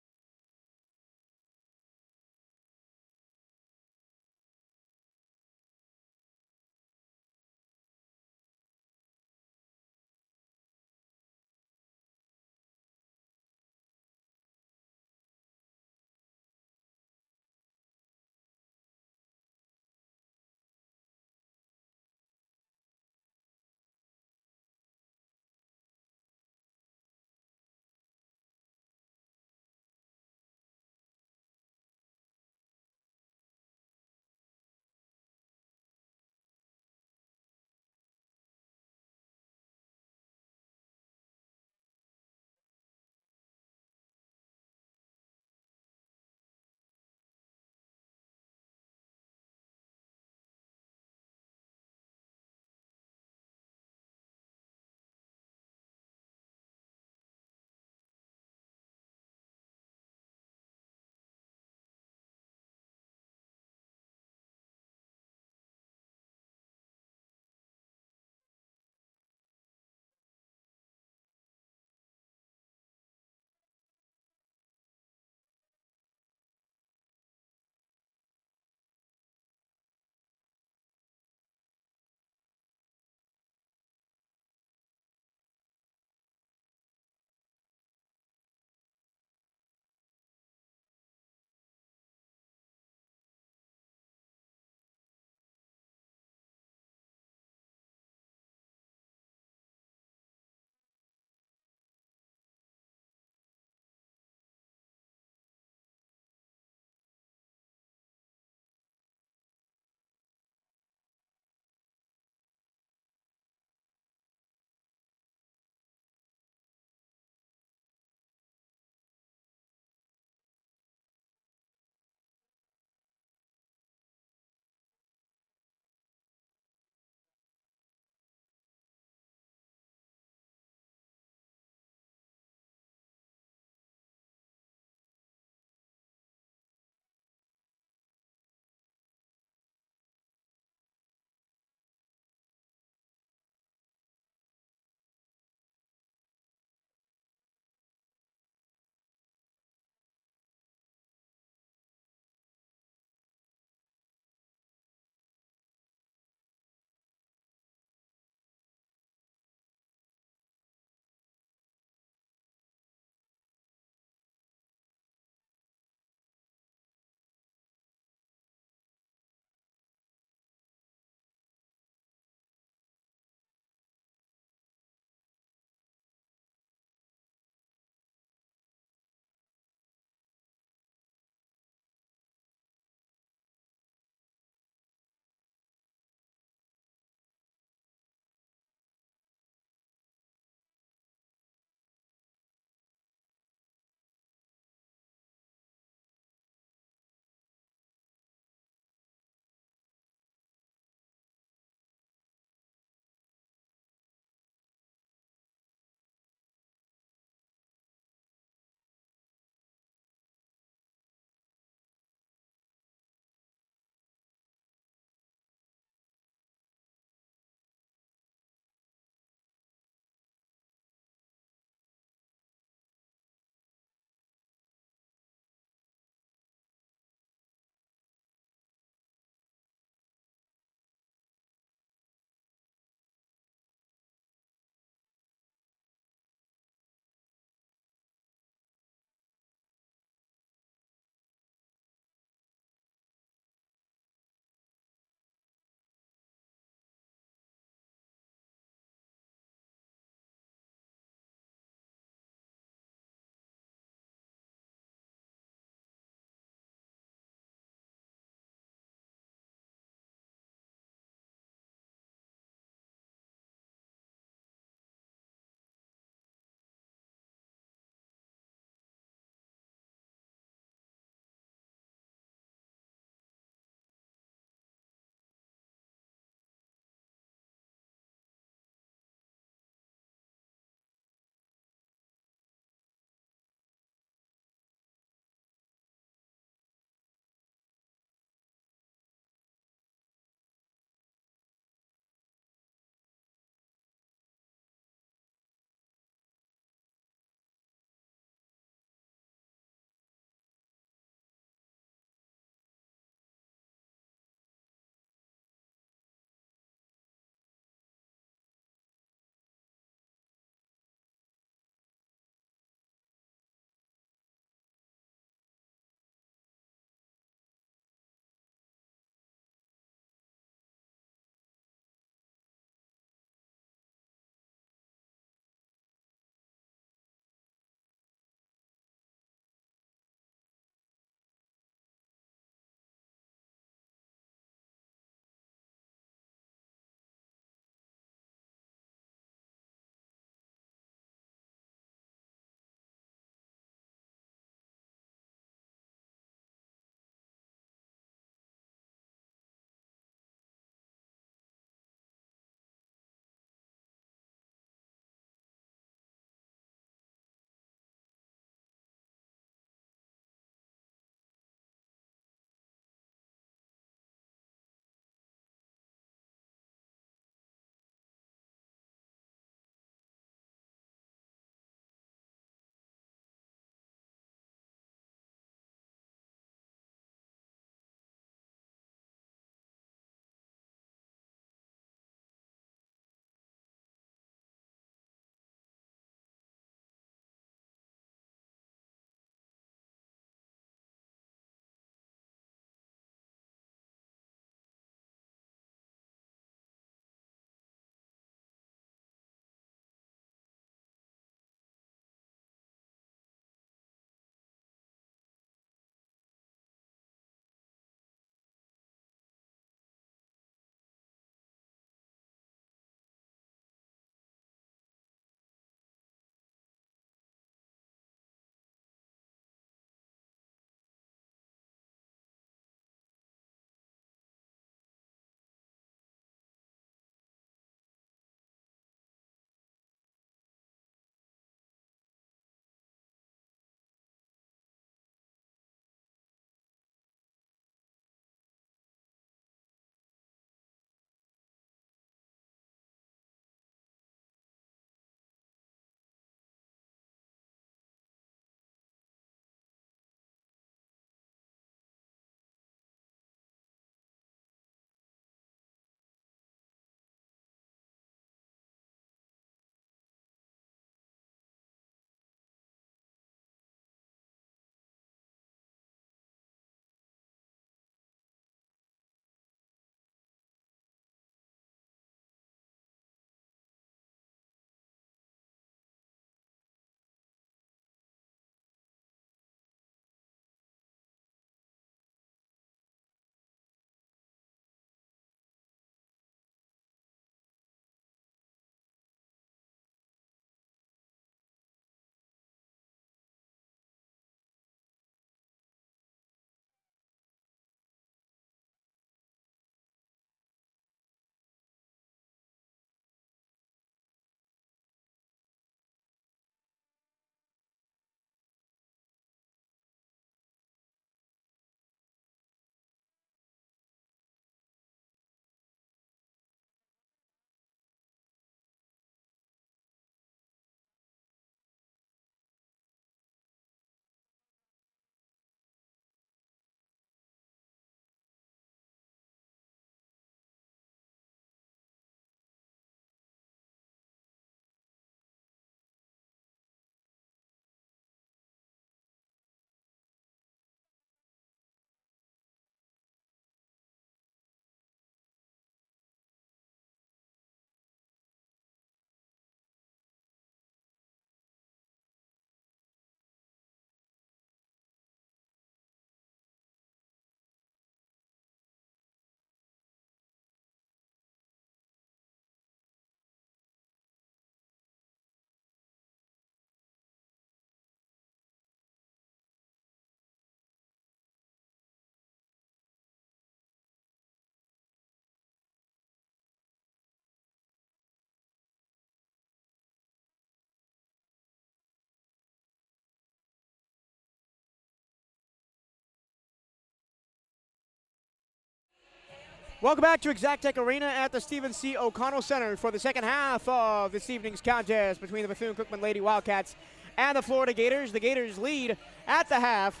Welcome back to Exactech Arena at the Stephen C. O'Connell Center for the second half of this evening's contest between the Bethune-Cookman Lady Wildcats and the Florida Gators. The Gators lead at the half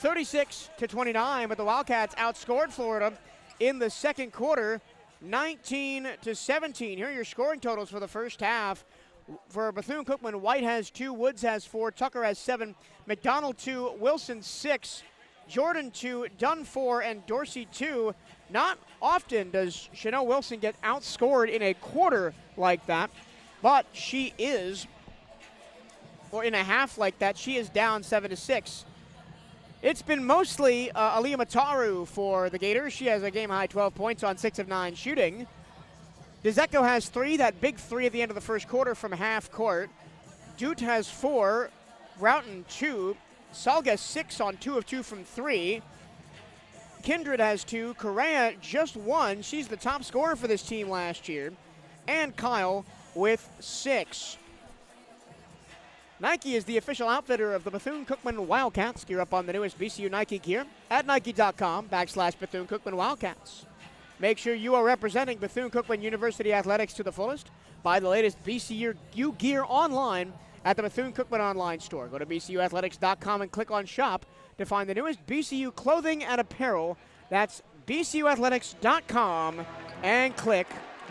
36-29, but the Wildcats outscored Florida in the second quarter 19-17. Here are your scoring totals for the first half. For Bethune-Cookman, White has 2, Woods has 4, Tucker has 7, McDonald 2, Wilson 6, Jordan 2, Dunn 4, and Dorsey 2. Not often does Chanel Wilson get outscored in a quarter like that, but she is, or in a half like that, she is down 7-6. It's been mostly Aliyah Mataru for the Gators. She has a game-high 12 points on 6 of 9 shooting. DeZecco has 3, that big 3 at the end of the first quarter from half court. Dute has 4, Broughton 2, Salga 6 on 2 of 2 from 3. Kindred has 2, Correa just 1. She's the top scorer for this team last year. And Kyle with 6. Nike is the official outfitter of the Bethune-Cookman Wildcats. Gear up on the newest BCU Nike gear at Nike.com/Bethune-Cookman Wildcats. Make sure you are representing Bethune-Cookman University Athletics to the fullest. Buy the latest BCU gear online at the Bethune-Cookman online store. Go to BCUathletics.com and click on shop to find the newest BCU clothing and apparel. That's BCUathletics.com and click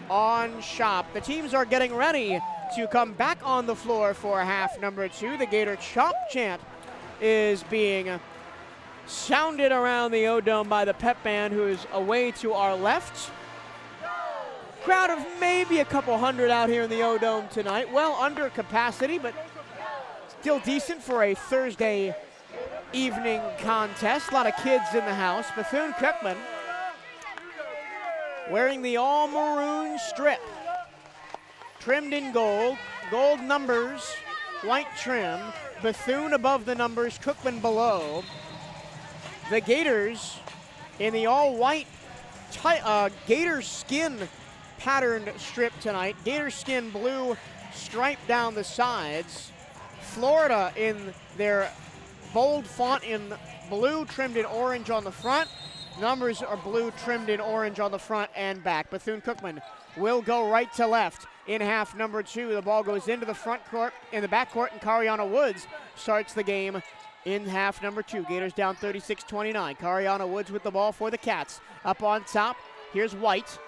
on shop. The teams are getting ready to come back on the floor for half number 2. The Gator Chop chant is being sounded around the O-Dome by the pep band, who is away to our left. Crowd of maybe a couple hundred out here in the O-Dome tonight. Well under capacity, but still decent for a Thursday evening contest. A lot of kids in the house. Bethune-Cookman wearing the all-maroon strip, trimmed in gold, gold numbers, white trim, Bethune above the numbers, Cookman below. The Gators in the all-white gator skin patterned strip tonight. Gator skin blue stripe down the sides. Florida in their bold font in blue, trimmed in orange on the front. Numbers are blue, trimmed in orange on the front and back. Bethune-Cookman will go right to left in half number 2. The ball goes into the front court, in the back court, and Cariana Woods starts the game in half number 2. Gators down 36-29. Cariana Woods with the ball for the Cats. Up on top, here's White.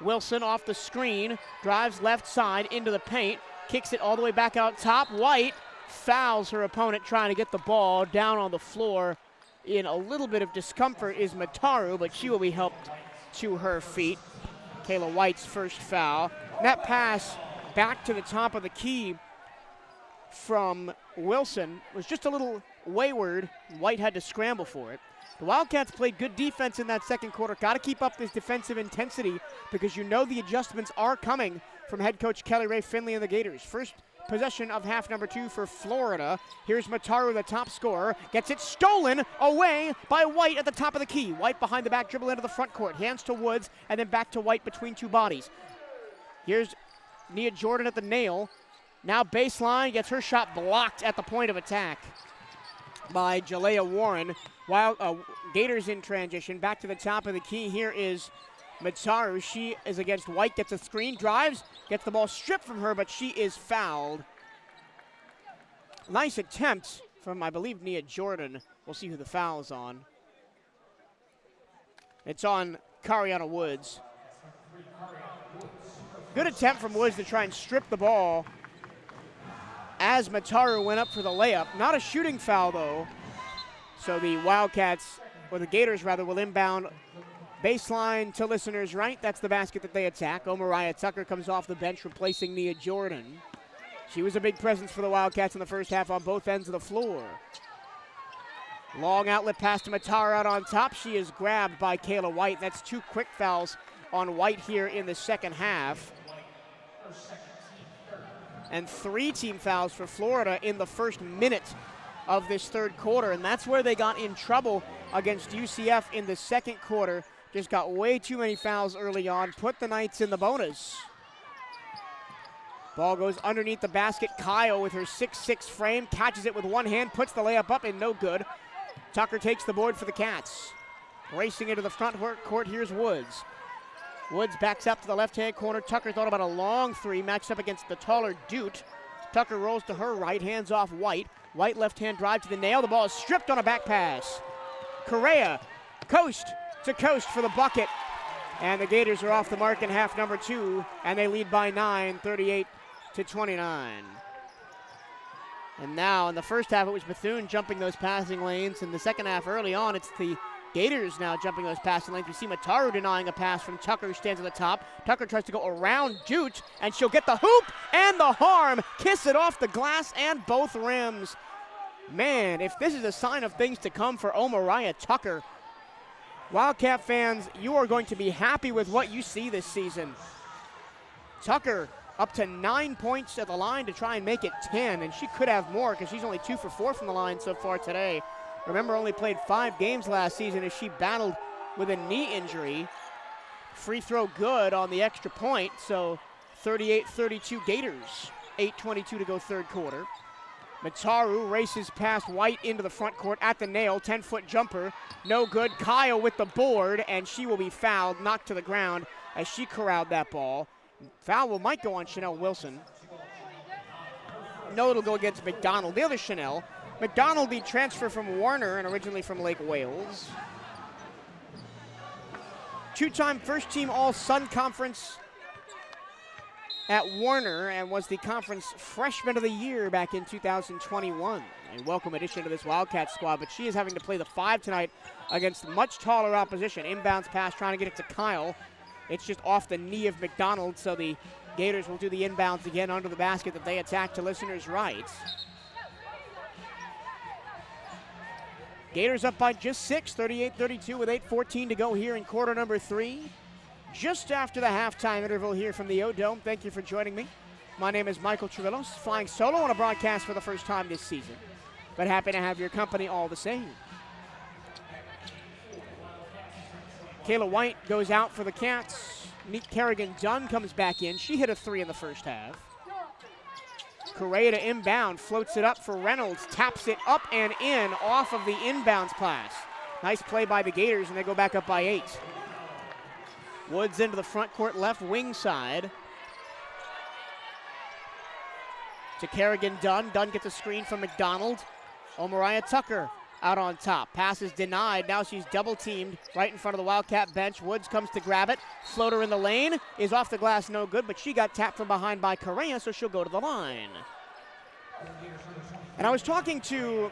Wilson off the screen, drives left side into the paint, kicks it all the way back out top. White fouls her opponent trying to get the ball down on the floor. In a little bit of discomfort is Mataru, but she will be helped to her feet. Kayla White's first foul. And that pass back to the top of the key from Wilson was just a little wayward. White had to scramble for it. The Wildcats played good defense in that second quarter. Got to keep up this defensive intensity because you know the adjustments are coming from head coach Kelly Ray Finley and the Gators. First possession of half number 2 for Florida. Here's Mataru, the top scorer. Gets it stolen away by White at the top of the key. White behind the back, dribble into the front court. Hands to Woods and then back to White between two bodies. Here's Nia Jordan at the nail. Now baseline, gets her shot blocked at the point of attack by Jalea Warren. While Gators in transition, back to the top of the key. Here is Mataru. She is against White, gets a screen, drives, gets the ball stripped from her, but she is fouled. Nice attempt from, I believe, Nia Jordan. We'll see who the foul's on. It's on Cariana Woods. Good attempt from Woods to try and strip the ball as Mataru went up for the layup. Not a shooting foul, though. So the Wildcats, or the Gators rather, will inbound baseline to listeners right. That's the basket that they attack. Omariah Tucker comes off the bench, replacing Nia Jordan. She was a big presence for the Wildcats in the first half on both ends of the floor. Long outlet pass to Mataru out on top. She is grabbed by Kayla White. That's 2 quick fouls on White here in the second half. And 3 team fouls for Florida in the first minute of this third quarter, and that's where they got in trouble against UCF in the second quarter. Just got way too many fouls early on, put the Knights in the bonus. Ball goes underneath the basket. Kyle with her 6'6" frame, catches it with one hand, puts the layup up and no good. Tucker takes the board for the Cats. Racing into the front court, here's Woods. Woods backs up to the left-hand corner. Tucker thought about a long three, matched up against the taller Dute. Tucker rolls to her right, hands off White. White left-hand drive to the nail. The ball is stripped on a back pass. Correa, coast to coast for the bucket. And the Gators are off the mark in half number 2, and they lead by 9, 38-29. And now in the first half, it was Bethune jumping those passing lanes. In the second half, early on, it's the Gators now jumping those passing lanes. We see Mataru denying a pass from Tucker, who stands at the top. Tucker tries to go around Jute, and she'll get the hoop and the harm. Kiss it off the glass and both rims. Man, if this is a sign of things to come for Omariah Tucker, Wildcat fans, you are going to be happy with what you see this season. Tucker up to 9 points at the line to try and make it 10, and she could have more because she's only 2 for 4 from the line so far today. Remember, only played 5 games last season as she battled with a knee injury. Free throw good on the extra point, so 38-32 Gators. 8:22 to go third quarter. Mataru races past White into the front court at the nail. 10-foot jumper, no good. Kyle with the board, and she will be fouled, knocked to the ground as she corralled that ball. Foul might go on Chanel Wilson. No, it'll go against McDonald. The other Chanel. McDonald, the transfer from Warner and originally from Lake Wales. 2-time first-team All-Sun Conference at Warner and was the conference freshman of the year back in 2021. A welcome addition to this Wildcat squad, but she is having to play the 5 tonight against much taller opposition. Inbounds pass, trying to get it to Kyle. It's just off the knee of McDonald, so the Gators will do the inbounds again under the basket that they attack to listeners' right. Gators up by just 6, 38-32 with 8:14 to go here in quarter number 3. Just after the halftime interval here from the O-Dome. Thank you for joining me. My name is Michael Trevillos, flying solo on a broadcast for the first time this season, but happy to have your company all the same. Kayla White goes out for the Cats. Neat Kerrigan-Dunn comes back in. She hit a 3 in the first half. Correa to inbound, floats it up for Reynolds, taps it up and in off of the inbounds pass. Nice play by the Gators, and they go back up by 8. Woods into the front court left wing side. To Kerrigan-Dunn. Dunn gets a screen from McDonald. Omariah Tucker out on top. Pass is denied. Now she's double teamed right in front of the Wildcat bench. Woods comes to grab it. Floater in the lane is off the glass, no good, but she got tapped from behind by Correa, so she'll go to the line. And I was talking to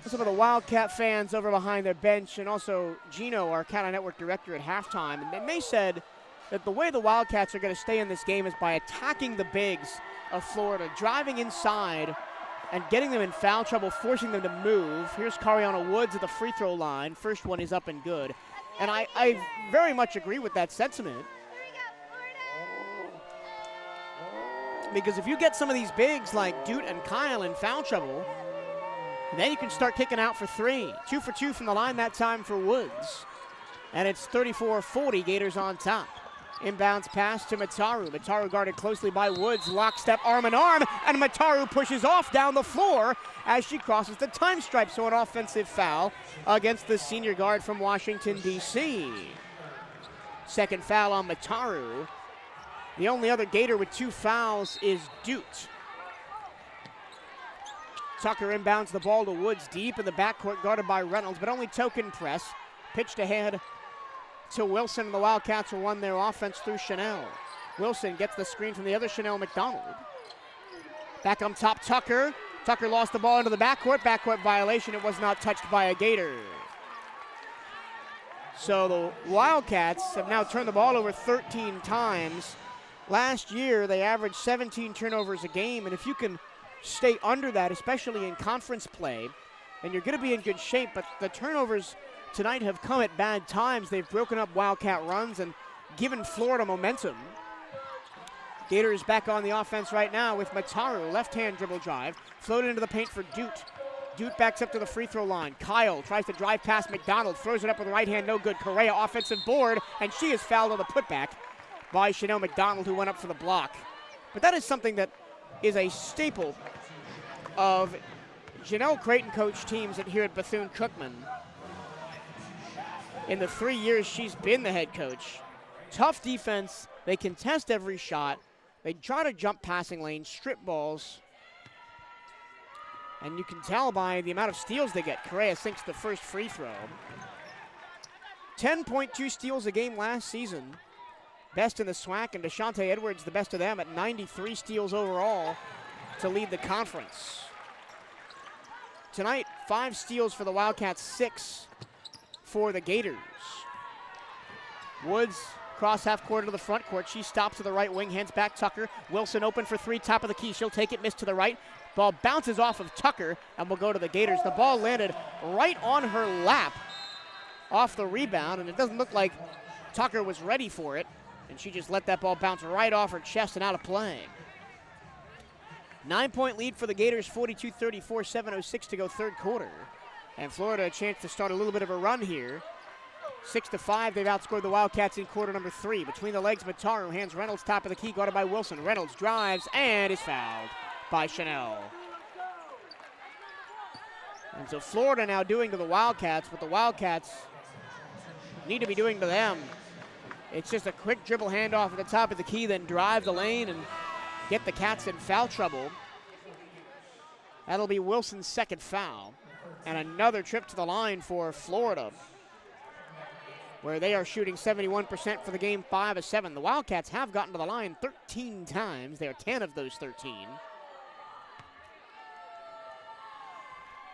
some of the Wildcat fans over behind their bench, and also Gino, our CatEye Network director, at halftime, and they said that the way the Wildcats are going to stay in this game is by attacking the bigs of Florida, driving inside and getting them in foul trouble, forcing them to move. Here's Cariana Woods at the free throw line. First one is up and good. And I very much agree with that sentiment. Because if you get some of these bigs like Dute and Kyle in foul trouble, then you can start kicking out for 3. 2 for 2 from the line that time for Woods. And it's 34-40, Gators on top. Inbounds pass to Mataru. Mataru guarded closely by Woods. Lockstep arm in arm, and Mataru pushes off down the floor as she crosses the time stripe. So an offensive foul against the senior guard from Washington, D.C. Second foul on Mataru. The only other Gator with 2 fouls is Dute. Tucker inbounds the ball to Woods deep in the backcourt, guarded by Reynolds, but only token press. Pitched ahead to Wilson, and the Wildcats will run their offense through Chanel. Wilson gets the screen from the other Chanel McDonald. Back on top, Tucker. Tucker lost the ball into the backcourt. Backcourt violation. It was not touched by a Gator. So the Wildcats have now turned the ball over 13 times. Last year, they averaged 17 turnovers a game, and if you can stay under that, especially in conference play, then you're going to be in good shape. But the turnovers tonight have come at bad times. They've broken up Wildcat runs and given Florida momentum. Gators back on the offense right now with Mataru. Left-hand dribble drive. Floated into the paint for Dute. Dute backs up to the free throw line. Kyle tries to drive past McDonald. Throws it up with the right hand. No good. Correa offensive board. And she is fouled on the putback by Chanel McDonald, who went up for the block. But that is something that is a staple of Janelle Creighton coach teams here at Bethune-Cookman. in the 3 years she's been the head coach. Tough defense. They contest every shot. They try to jump passing lanes, strip balls. And you can tell by the amount of steals they get. Correa sinks the first free throw. 10.2 steals a game last season. Best in the SWAC, and Deshante Edwards the best of them at 93 steals overall to lead the conference. Tonight, 5 steals for the Wildcats, 6 for the Gators. Woods cross half court to the front court. She stops to the right wing, hands back Tucker. Wilson open for 3, top of the key. She'll take it, miss to the right. Ball bounces off of Tucker and will go to the Gators. The ball landed right on her lap off the rebound, and it doesn't look like Tucker was ready for it, and she just let that ball bounce right off her chest and out of play. 9-point lead for the Gators, 42-34, 7:06 to go third quarter. And Florida a chance to start a little bit of a run here. 6-5, they've outscored the Wildcats in quarter number 3. Between the legs, Mataru hands Reynolds top of the key, guarded by Wilson. Reynolds drives and is fouled by Chanel. And so Florida now doing to the Wildcats what the Wildcats need to be doing to them. It's just a quick dribble handoff at the top of the key, then drive the lane and get the Cats in foul trouble. That'll be Wilson's second foul. And another trip to the line for Florida, where they are shooting 71% for the game, 5 of 7. The Wildcats have gotten to the line 13 times. They are 10 of those 13.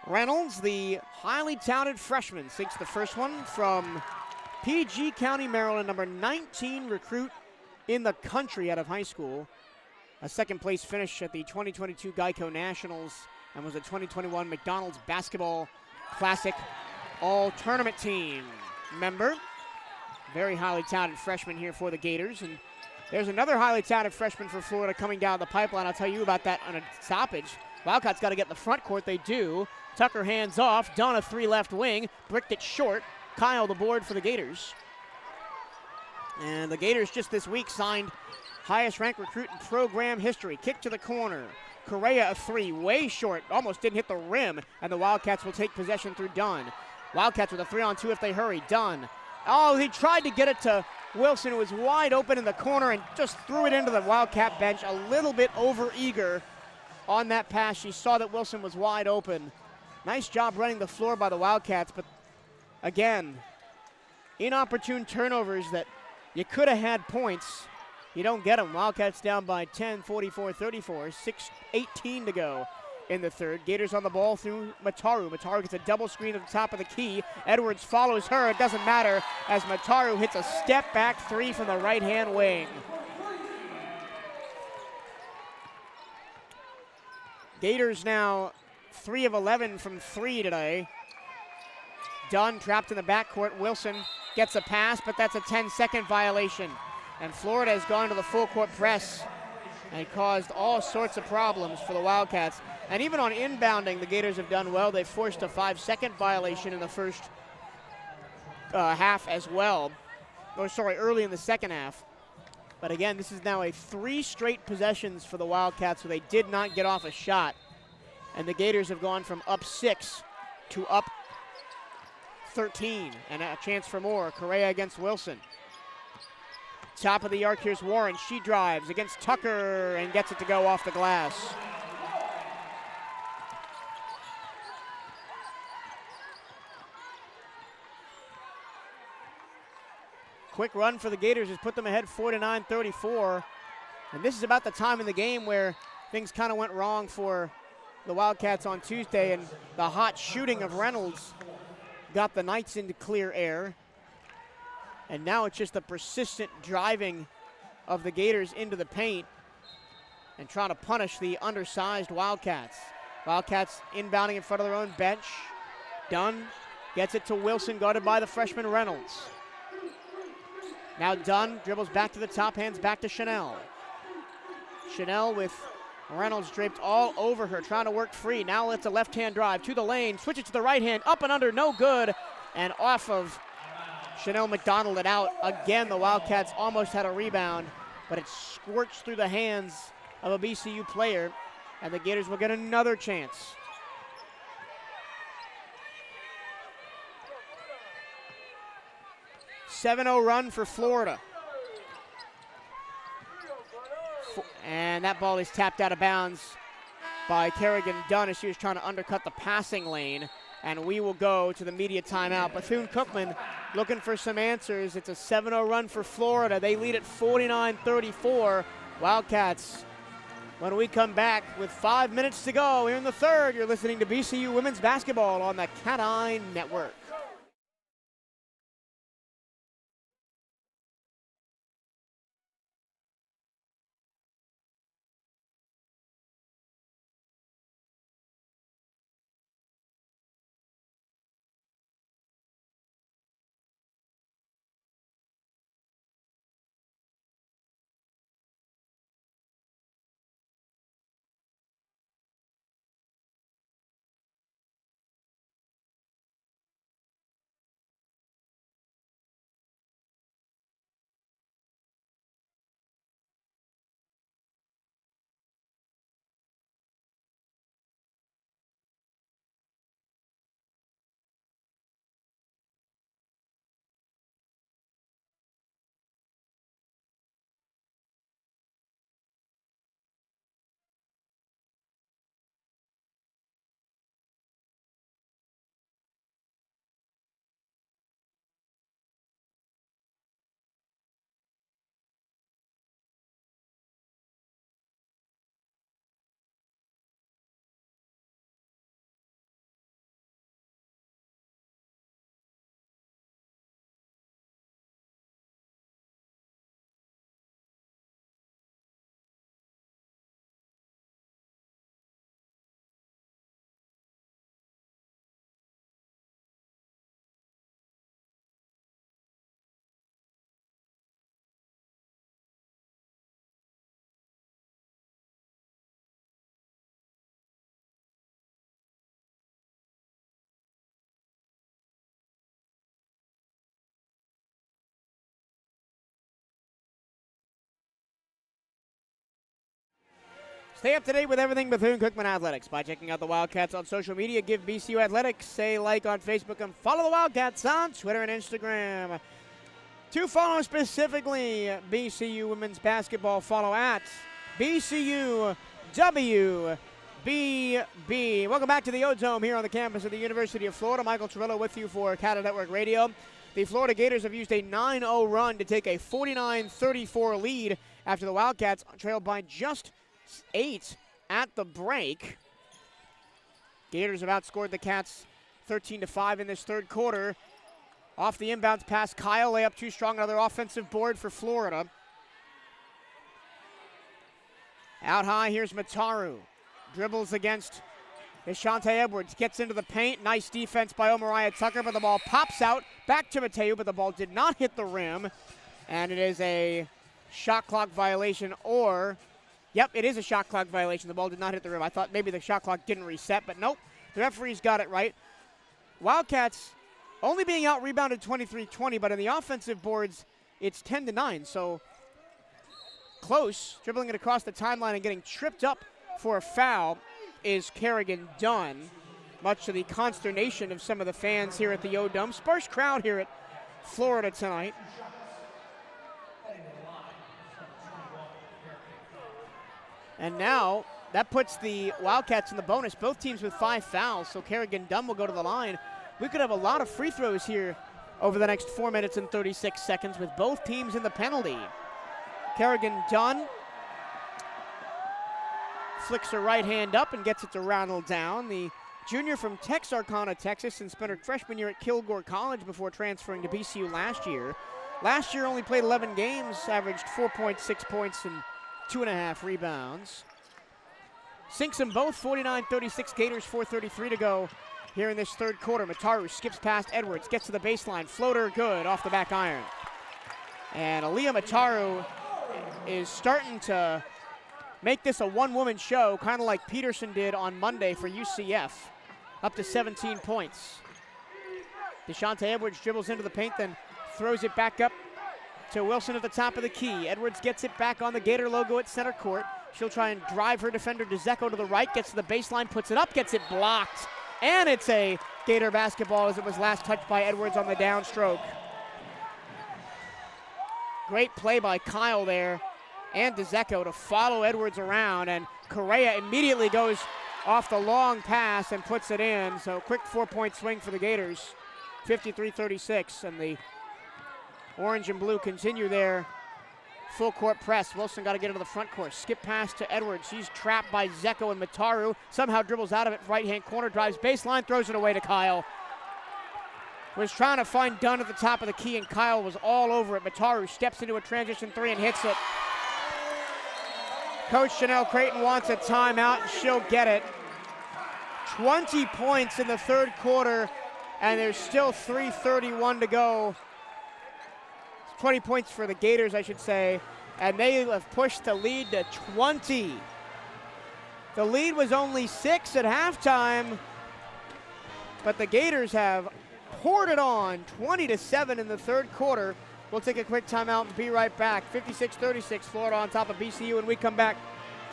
Reynolds, the highly touted freshman, sinks the first one from PG County, Maryland, number 19 recruit in the country out of high school. A second place finish at the 2022 Geico Nationals, and was a 2021 McDonald's Basketball Classic All-Tournament Team member. Very highly touted freshman here for the Gators. And there's another highly touted freshman for Florida coming down the pipeline. I'll tell you about that on a stoppage. Wildcats got to get in the front court. They do. Tucker hands off. Dunn a 3 left wing. Bricked it short. Kyle the board for the Gators. And the Gators just this week signed highest ranked recruit in program history. Kick to the corner. Correa a 3, way short, almost didn't hit the rim, and the Wildcats will take possession through Dunn. Wildcats with a 3-on-2 if they hurry. Dunn. Oh, he tried to get it to Wilson, who was wide open in the corner, and just threw it into the Wildcat bench, a little bit over-eager on that pass. She saw that Wilson was wide open. Nice job running the floor by the Wildcats, but again, inopportune turnovers that you could have had points. You don't get them. Wildcats down by 10, 44-34, 6:18 to go in the third. Gators on the ball through Mataru. Mataru gets a double screen at the top of the key. Edwards follows her. It doesn't matter as Mataru hits a step-back 3 from the right-hand wing. Gators now 3 of 11 from 3 today. Dunn trapped in the backcourt. Wilson gets a pass, but that's a 10-second violation. And Florida has gone to the full court press and caused all sorts of problems for the Wildcats. And even on inbounding, the Gators have done well. They forced a 5-second violation in the first half as well. Or sorry, early in the second half. But again, this is now a 3 straight possessions for the Wildcats, so they did not get off a shot. And the Gators have gone from up 6 to up 13. And a chance for more. Correa against Wilson. Top of the arc, here's Warren. She drives against Tucker and gets it to go off the glass. Quick run for the Gators has put them ahead 49, 34. And this is about the time in the game where things kind of went wrong for the Wildcats on Tuesday, and the hot shooting of Reynolds got the Knights into clear air. And now it's just the persistent driving of the Gators into the paint and trying to punish the undersized Wildcats. Wildcats inbounding in front of their own bench. Dunn gets it to Wilson, guarded by the freshman Reynolds. Now Dunn dribbles back to the top, hands back to Chanel. Chanel with Reynolds draped all over her, trying to work free. Now it's a left-hand drive to the lane, switch it to the right hand, up and under, no good, and off of Chanel McDonald and out. Again, the Wildcats almost had a rebound, but it squirched through the hands of a BCU player, and the Gators will get another chance. 7-0 run for Florida. And that ball is tapped out of bounds by Kerrigan Dunn as she was trying to undercut the passing lane. And we will go to the media timeout. Bethune-Cookman looking for some answers. It's a 7-0 run for Florida. They lead at 49-34. Wildcats, when we come back with 5 minutes to go here in the third, you're listening to BCU Women's Basketball on the CatEye Network. Stay up to date with everything Bethune-Cookman Athletics by checking out the Wildcats on social media. Give BCU Athletics a like on Facebook and follow the Wildcats on Twitter and Instagram. To follow specifically BCU Women's Basketball, follow at BCUWBB. Welcome back to the O-Dome here on the campus of the University of Florida. Michael Torello with you for CatEye Network Radio. The Florida Gators have used a 9-0 run to take a 49-34 lead after the Wildcats trailed by just 8 at the break. Gators have outscored the Cats 13-5 in this third quarter. Off the inbounds pass, Kyle, layup too strong, another offensive board for Florida. Out high, here's Mataru. Dribbles against Ashante Edwards, gets into the paint. Nice defense by Omariah Tucker, but the ball pops out. Back to Mateu, but the ball did not hit the rim. And it is a shot clock violation, or yep, it is a shot clock violation. The ball did not hit the rim. I thought maybe the shot clock didn't reset, but nope. The referees got it right. Wildcats only being out-rebounded 23-20, but in the offensive boards, it's 10-9. So close. Dribbling it across the timeline and getting tripped up for a foul is Kerrigan Dunn, much to the consternation of some of the fans here at the O-Dome. Sparse crowd here at Florida tonight. And now that puts the Wildcats in the bonus. Both teams with 5 fouls, so Kerrigan Dunn will go to the line. We could have a lot of free throws here over the next 4 minutes and 36 seconds with both teams in the penalty. Kerrigan Dunn flicks her right hand up and gets it to Ronald Down, the junior from Texarkana, Texas, and spent her freshman year at Kilgore College before transferring to BCU last year. Last year only played 11 games, averaged 4.6 points and 2.5 rebounds. Sinks them both, 49-36 Gators, 4:33 to go here in this third quarter. Mataru skips past Edwards, gets to the baseline, floater good off the back iron. And Aaliyah Mataru is starting to make this a one-woman show, kind of like Peterson did on Monday for UCF, up to 17 points. Ashante Edwards dribbles into the paint, then throws it back up to Wilson at the top of the key. Edwards gets it back on the Gator logo at center court. She'll try and drive her defender DeZecco to the right, gets to the baseline, puts it up, gets it blocked. And it's a Gator basketball as it was last touched by Edwards on the downstroke. Great play by Kyle there and DeZecco to follow Edwards around, and Correa immediately goes off the long pass and puts it in. So quick 4-point swing for the Gators, 53-36, and the orange and blue continue their full court press. Wilson got to get into the front court. Skip pass to Edwards. He's trapped by Zecco and Mataru. Somehow dribbles out of it. Right-hand corner, drives baseline, throws it away to Kyle. Was trying to find Dunn at the top of the key, and Kyle was all over it. Mataru steps into a transition three and hits it. Coach Chanel Creighton wants a timeout, and she'll get it. 20 points in the third quarter, and there's still 3:31 to go. 20 points for the Gators, I should say, and they have pushed the lead to 20. The lead was only 6 at halftime, but the Gators have poured it on, 20-7 in the third quarter. We'll take a quick timeout and be right back. 56-36, Florida on top of BCU. When we come back,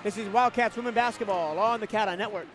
this is Wildcats Women Basketball on the CatEye Network.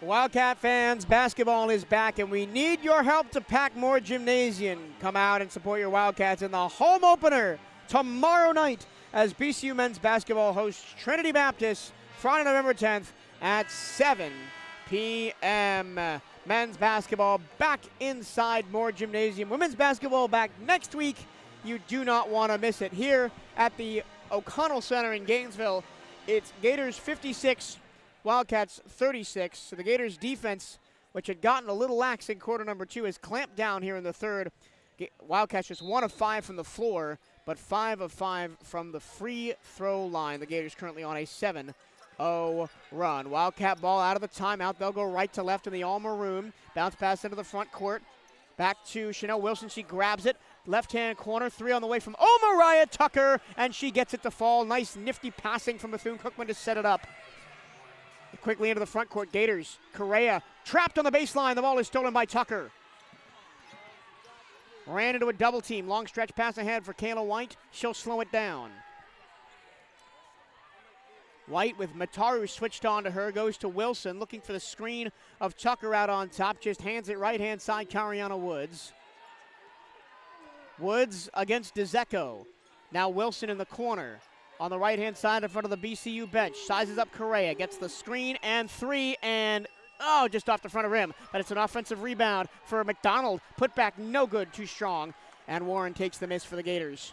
Wildcat fans, basketball is back, and we need your help to pack more gymnasium. Come out and support your Wildcats in the home opener tomorrow night as BCU men's basketball hosts Trinity Baptist Friday, November 10th at 7 p.m. Men's basketball back inside more gymnasium. Women's basketball back next week. You do not want to miss it. Here at the O'Connell Center in Gainesville, it's Gators 56, Wildcats 36. So the Gators defense, which had gotten a little lax in quarter number 2, has clamped down here in the third. Wildcats just 1 of 5 from the floor, but 5 of 5 from the free throw line. The Gators currently on a 7-0 run. Wildcat ball out of the timeout. They'll go right to left in the all maroon. Bounce pass into the front court. Back to Chanel Wilson. She grabs it. Left-hand corner, 3 on the way from Mariah Tucker, and she gets it to fall. Nice, nifty passing from Bethune-Cookman to set it up. Quickly into the front court, Gators. Correa trapped on the baseline. The ball is stolen by Tucker. Ran into a double team. Long stretch pass ahead for Kayla White. She'll slow it down. White with Mataru switched on to her. Goes to Wilson, looking for the screen of Tucker out on top. Just hands it right-hand side, Cariana Woods. Woods against DeZecco. Now Wilson in the corner. On the right-hand side in front of the BCU bench. Sizes up Correa. Gets the screen and 3 and, just off the front of rim. But it's an offensive rebound for McDonald. Put back no good, too strong. And Warren takes the miss for the Gators.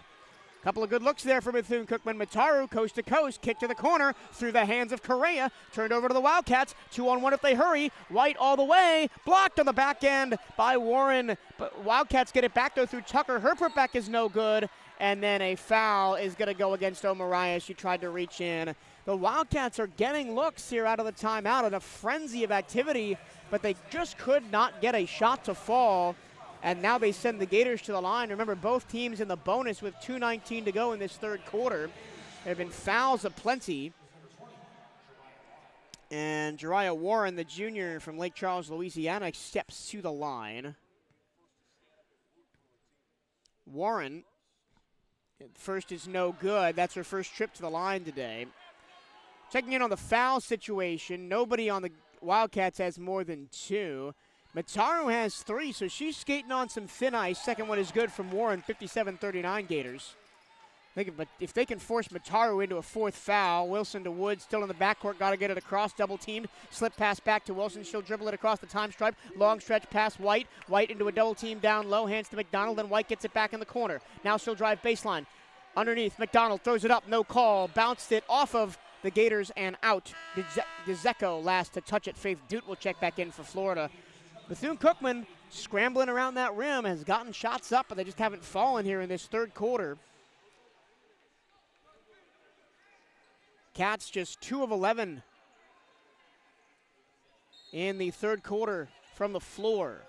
Couple of good looks there for Bethune-Cookman. Mataru, coast to coast, kick to the corner, through the hands of Correa, turned over to the Wildcats, 2-on-1 if they hurry. White all the way, blocked on the back end by Warren, but Wildcats get it back though through Tucker. Her putback is no good, and then a foul is going to go against O'Mariah. She tried to reach in, the Wildcats are getting looks here out of the timeout in a frenzy of activity, but they just could not get a shot to fall. And now they send the Gators to the line. Remember, both teams in the bonus with 2:19 to go in this third quarter. There have been fouls aplenty. And Jariah Warren, the junior from Lake Charles, Louisiana, steps to the line. Warren, first is no good. That's her first trip to the line today. Checking in on the foul situation, nobody on the Wildcats has more than 2. Mataru has 3, so she's skating on some thin ice. Second one is good from Warren, 57-39 Gators. If they can force Mataru into a 4th foul, Wilson to Woods, still in the backcourt, got to get it across, double-teamed, slip pass back to Wilson, she'll dribble it across the time stripe, long stretch pass White, White into a double-team down low, hands to McDonald, then White gets it back in the corner. Now she'll drive baseline, underneath, McDonald throws it up, no call, bounced it off of the Gators and out. DeZecco last to touch it, Faith Dute will check back in for Florida. Bethune-Cookman scrambling around that rim, has gotten shots up, but they just haven't fallen here in this third quarter. Cats just 2 of 11 in the third quarter from the floor.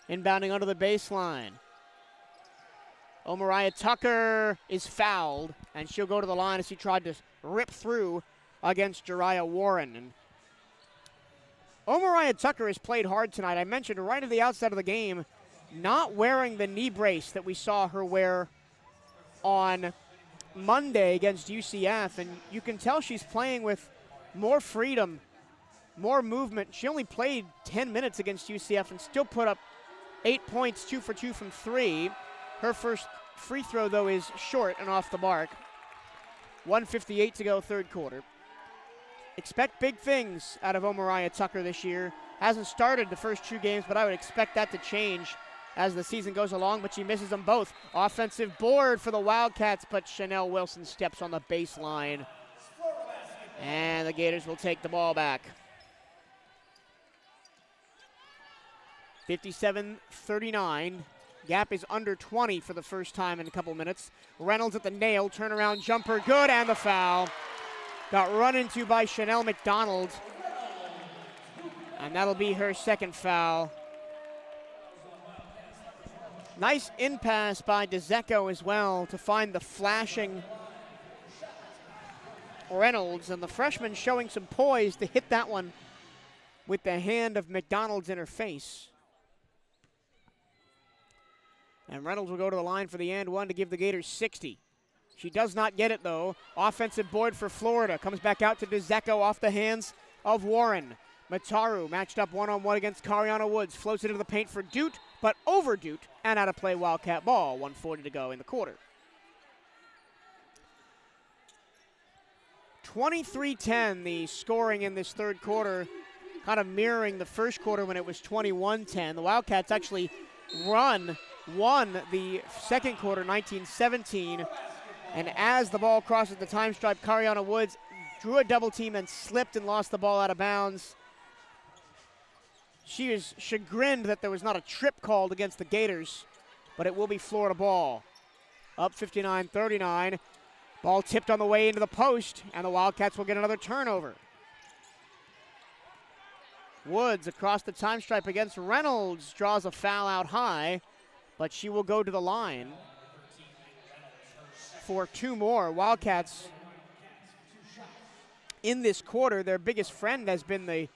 Inbounding under the baseline. Omariah Tucker is fouled, and she'll go to the line as he tried to rip through against Jariah Warren. And Omariah Tucker has played hard tonight. I mentioned right at the outset of the game, not wearing the knee brace that we saw her wear on Monday against UCF, and you can tell she's playing with more freedom, more movement. She only played 10 minutes against UCF and still put up 8 points, 2 for 2 from 3. Her first free throw, though, is short and off the mark. 1:58 to go, third quarter. Expect big things out of Omariah Tucker this year. Hasn't started the first 2 games, but I would expect that to change as the season goes along, but she misses them both. Offensive board for the Wildcats, but Chanel Wilson steps on the baseline. And the Gators will take the ball back. 57-39. Gap is under 20 for the first time in a couple minutes. Reynolds at the nail, turnaround jumper, good, and the foul. Got run into by Chanel McDonald. And that'll be her second foul. Nice in-pass by DeZecco as well to find the flashing Reynolds, and the freshman showing some poise to hit that one with the hand of McDonald's in her face. And Reynolds will go to the line for the and one to give the Gators 60. She does not get it, though. Offensive board for Florida. Comes back out to DeZecco off the hands of Warren. Mataru matched up one-on-one against Cariana Woods. Floats into the paint for Dute, but over Dute and out of play Wildcat ball. 1:40 to go in the quarter. 23-10 the scoring in this third quarter, kind of mirroring the first quarter when it was 21-10. The Wildcats actually won the second quarter, 19-17. And as the ball crosses the time stripe, Cariana Woods drew a double team and slipped and lost the ball out of bounds. She is chagrined that there was not a trip called against the Gators, but it will be Florida ball. Up 59-39. Ball tipped on the way into the post, and the Wildcats will get another turnover. Woods across the time stripe against Reynolds, draws a foul out high, but she will go to the line for 2 more. Wildcats in this quarter, their biggest friend has been the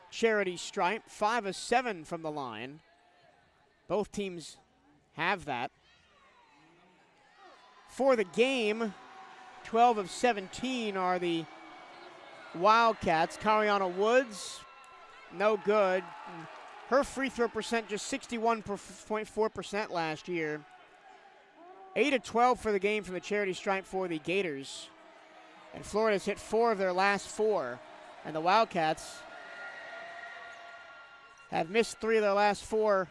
charity stripe, 5 of 7 from the line. Both teams have that. For the game, 12 of 17 are the Wildcats. Cariana Woods, no good. Her free throw percent just 61.4% last year. 8 of 12 for the game from the charity stripe for the Gators. And Florida's hit 4 of their last 4. And the Wildcats have missed 3 of their last 4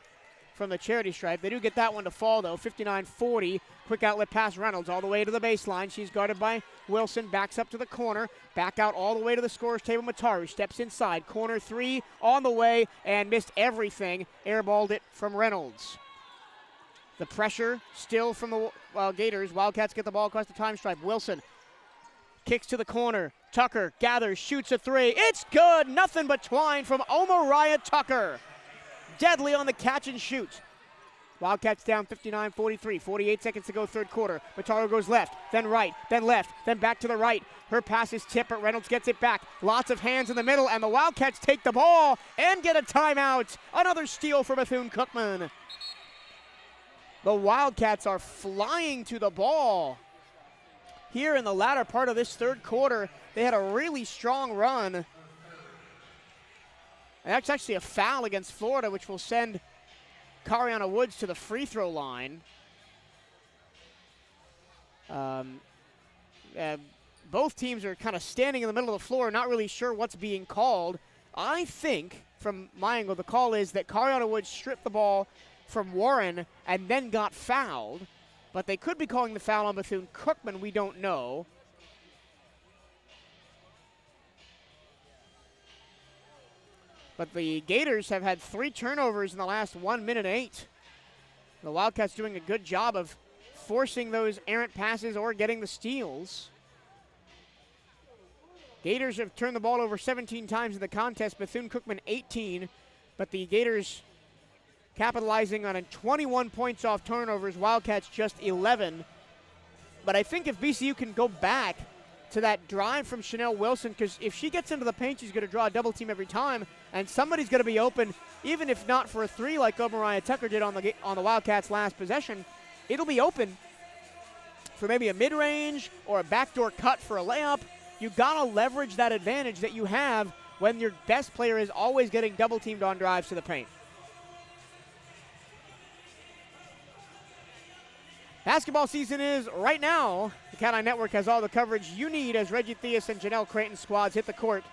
from the charity stripe. They do get that one to fall, though. 59-40. Quick outlet pass Reynolds all the way to the baseline. She's guarded by Wilson. Backs up to the corner. Back out all the way to the scorer's table. Mataru steps inside. Corner 3 on the way and missed everything. Airballed it from Reynolds. The pressure still from the Gators. Wildcats get the ball across the time stripe. Wilson Kicks to the corner. Tucker gathers, shoots a three. It's good. Nothing but twine from Omariah Tucker. Deadly on the catch and shoot. Wildcats down 59-43. 48 seconds to go, third quarter. Mataro goes left, then right, then left, then back to the right. Her pass is tipped, but Reynolds gets it back. Lots of hands in the middle, and the Wildcats take the ball and get a timeout. Another steal for Bethune-Cookman. The Wildcats are flying to the ball. Here in the latter part of this third quarter, they had a really strong run. And that's actually a foul against Florida, which will send Cariana Woods to the free throw line. Both teams are kind of standing in the middle of the floor, not really sure what's being called. I think, from my angle, the call is that Cariana Woods stripped the ball from Warren and then got fouled. But they could be calling the foul on Bethune-Cookman. We don't know. But the Gators have had 3 turnovers in the last 1 minute 8. The Wildcats doing a good job of forcing those errant passes or getting the steals. Gators have turned the ball over 17 times in the contest. Bethune-Cookman 18. But the Gators capitalizing on 21 points off turnovers. Wildcats just 11. But I think if BCU can go back to that drive from Chanel Wilson, because if she gets into the paint, she's going to draw a double team every time, and somebody's going to be open, even if not for a three like Omariah Tucker did on the Wildcats' last possession. It'll be open for maybe a mid-range or a backdoor cut for a layup. You got to leverage that advantage that you have when your best player is always getting double teamed on drives to the paint. Basketball season is right now. The CatEye Network has all the coverage you need as Reggie Theus and Janelle Creighton squads hit the court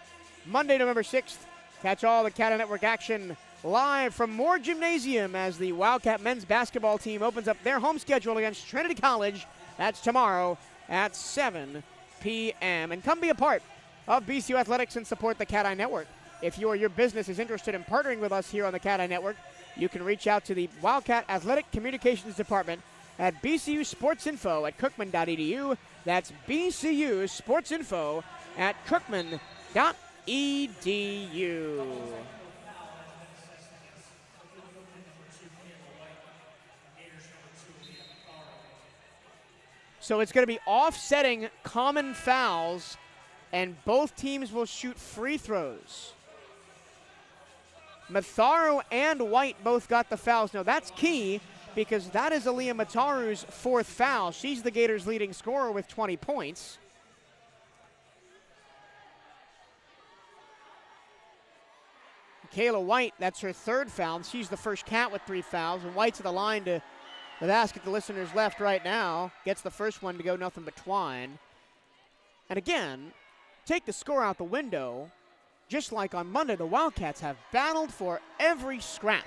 Monday, November 6th. Catch all the CatEye Network action live from Moore Gymnasium as the Wildcat men's basketball team opens up their home schedule against Trinity College. That's tomorrow at 7 p.m. And come be a part of BCU Athletics and support the CatEye Network. If you or your business is interested in partnering with us here on the CatEye Network, you can reach out to the Wildcat Athletic Communications Department at BCU Sports Info at Cookman.edu. That's BCU Sports Info at Cookman.edu. So it's going to be offsetting common fouls, and both teams will shoot free throws. Matharu and White both got the fouls. Now that's key, because that is Aaliyah Mataru's 4th foul. She's the Gators' leading scorer with 20 points. Kayla White, that's her 3rd foul. She's the first Cat with 3 fouls, and White's at the line to the basket. The listeners left right now. Gets the first one to go nothing but twine. And again, take the score out the window. Just like on Monday, the Wildcats have battled for every scrap.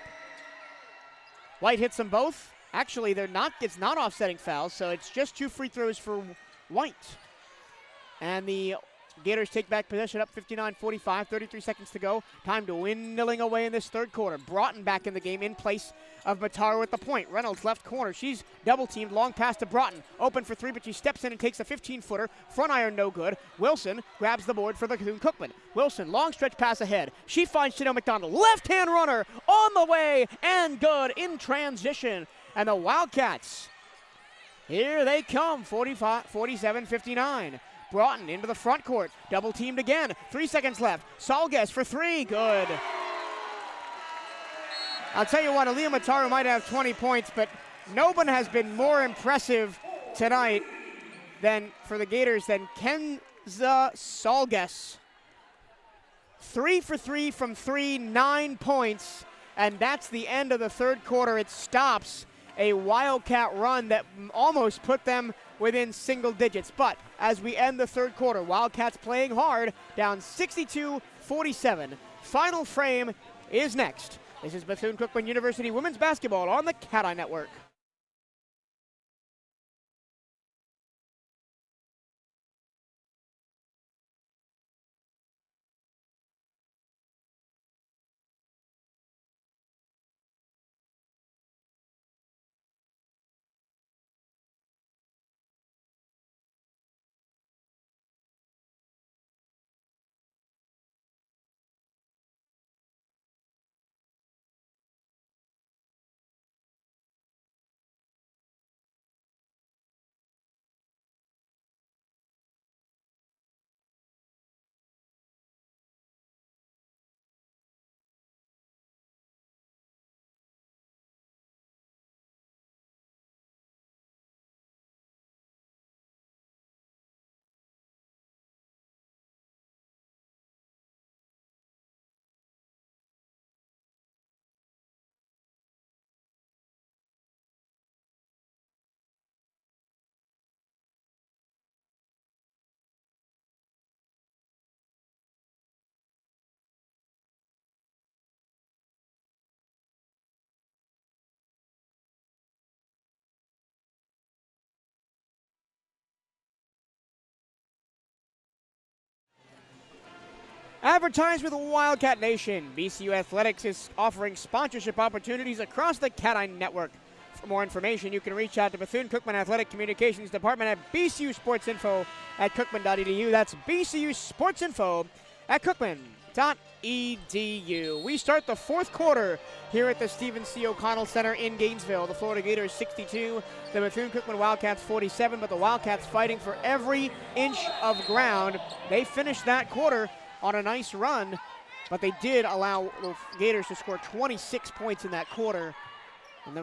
White hits them both. Actually, it's not offsetting fouls, so it's just 2 free throws for White. And the Gators take back possession up 59-45, 33 seconds to go. Time dwindling away in this third quarter. Broughton back in the game in place of Mataro at the point. Reynolds left corner. She's double-teamed, long pass to Broughton. Open for 3, but she steps in and takes a 15-footer. Front iron no good. Wilson grabs the board for the Bethune-Cookman. Wilson, long stretch pass ahead. She finds Chanel McDonald. Left-hand runner on the way and good in transition. And the Wildcats, here they come, 47-59. Broughton into the front court, double teamed again. 3 seconds left. Salgues for 3, good. I'll tell you what, Aaliyah Mataru might have 20 points, but no one has been more impressive tonight for the Gators than Kenza Salgues. 3 for 3 from 3, 9 points, and that's the end of the third quarter. It stops a Wildcat run that almost put them within single digits. But as we end the third quarter, Wildcats playing hard, down 62-47. Final frame is next. This is Bethune-Cookman University women's basketball on the CatEye Network. Advertise with Wildcat Nation. BCU Athletics is offering sponsorship opportunities across the CatEye Network. For more information, you can reach out to Bethune-Cookman Athletic Communications Department at bcusportsinfo@cookman.edu. That's bcusportsinfo@cookman.edu. We start the fourth quarter here at the Stephen C. O'Connell Center in Gainesville. The Florida Gators 62, the Bethune-Cookman Wildcats 47, but the Wildcats fighting for every inch of ground. They finished that quarter on a nice run, but they did allow the Gators to score 26 points in that quarter. And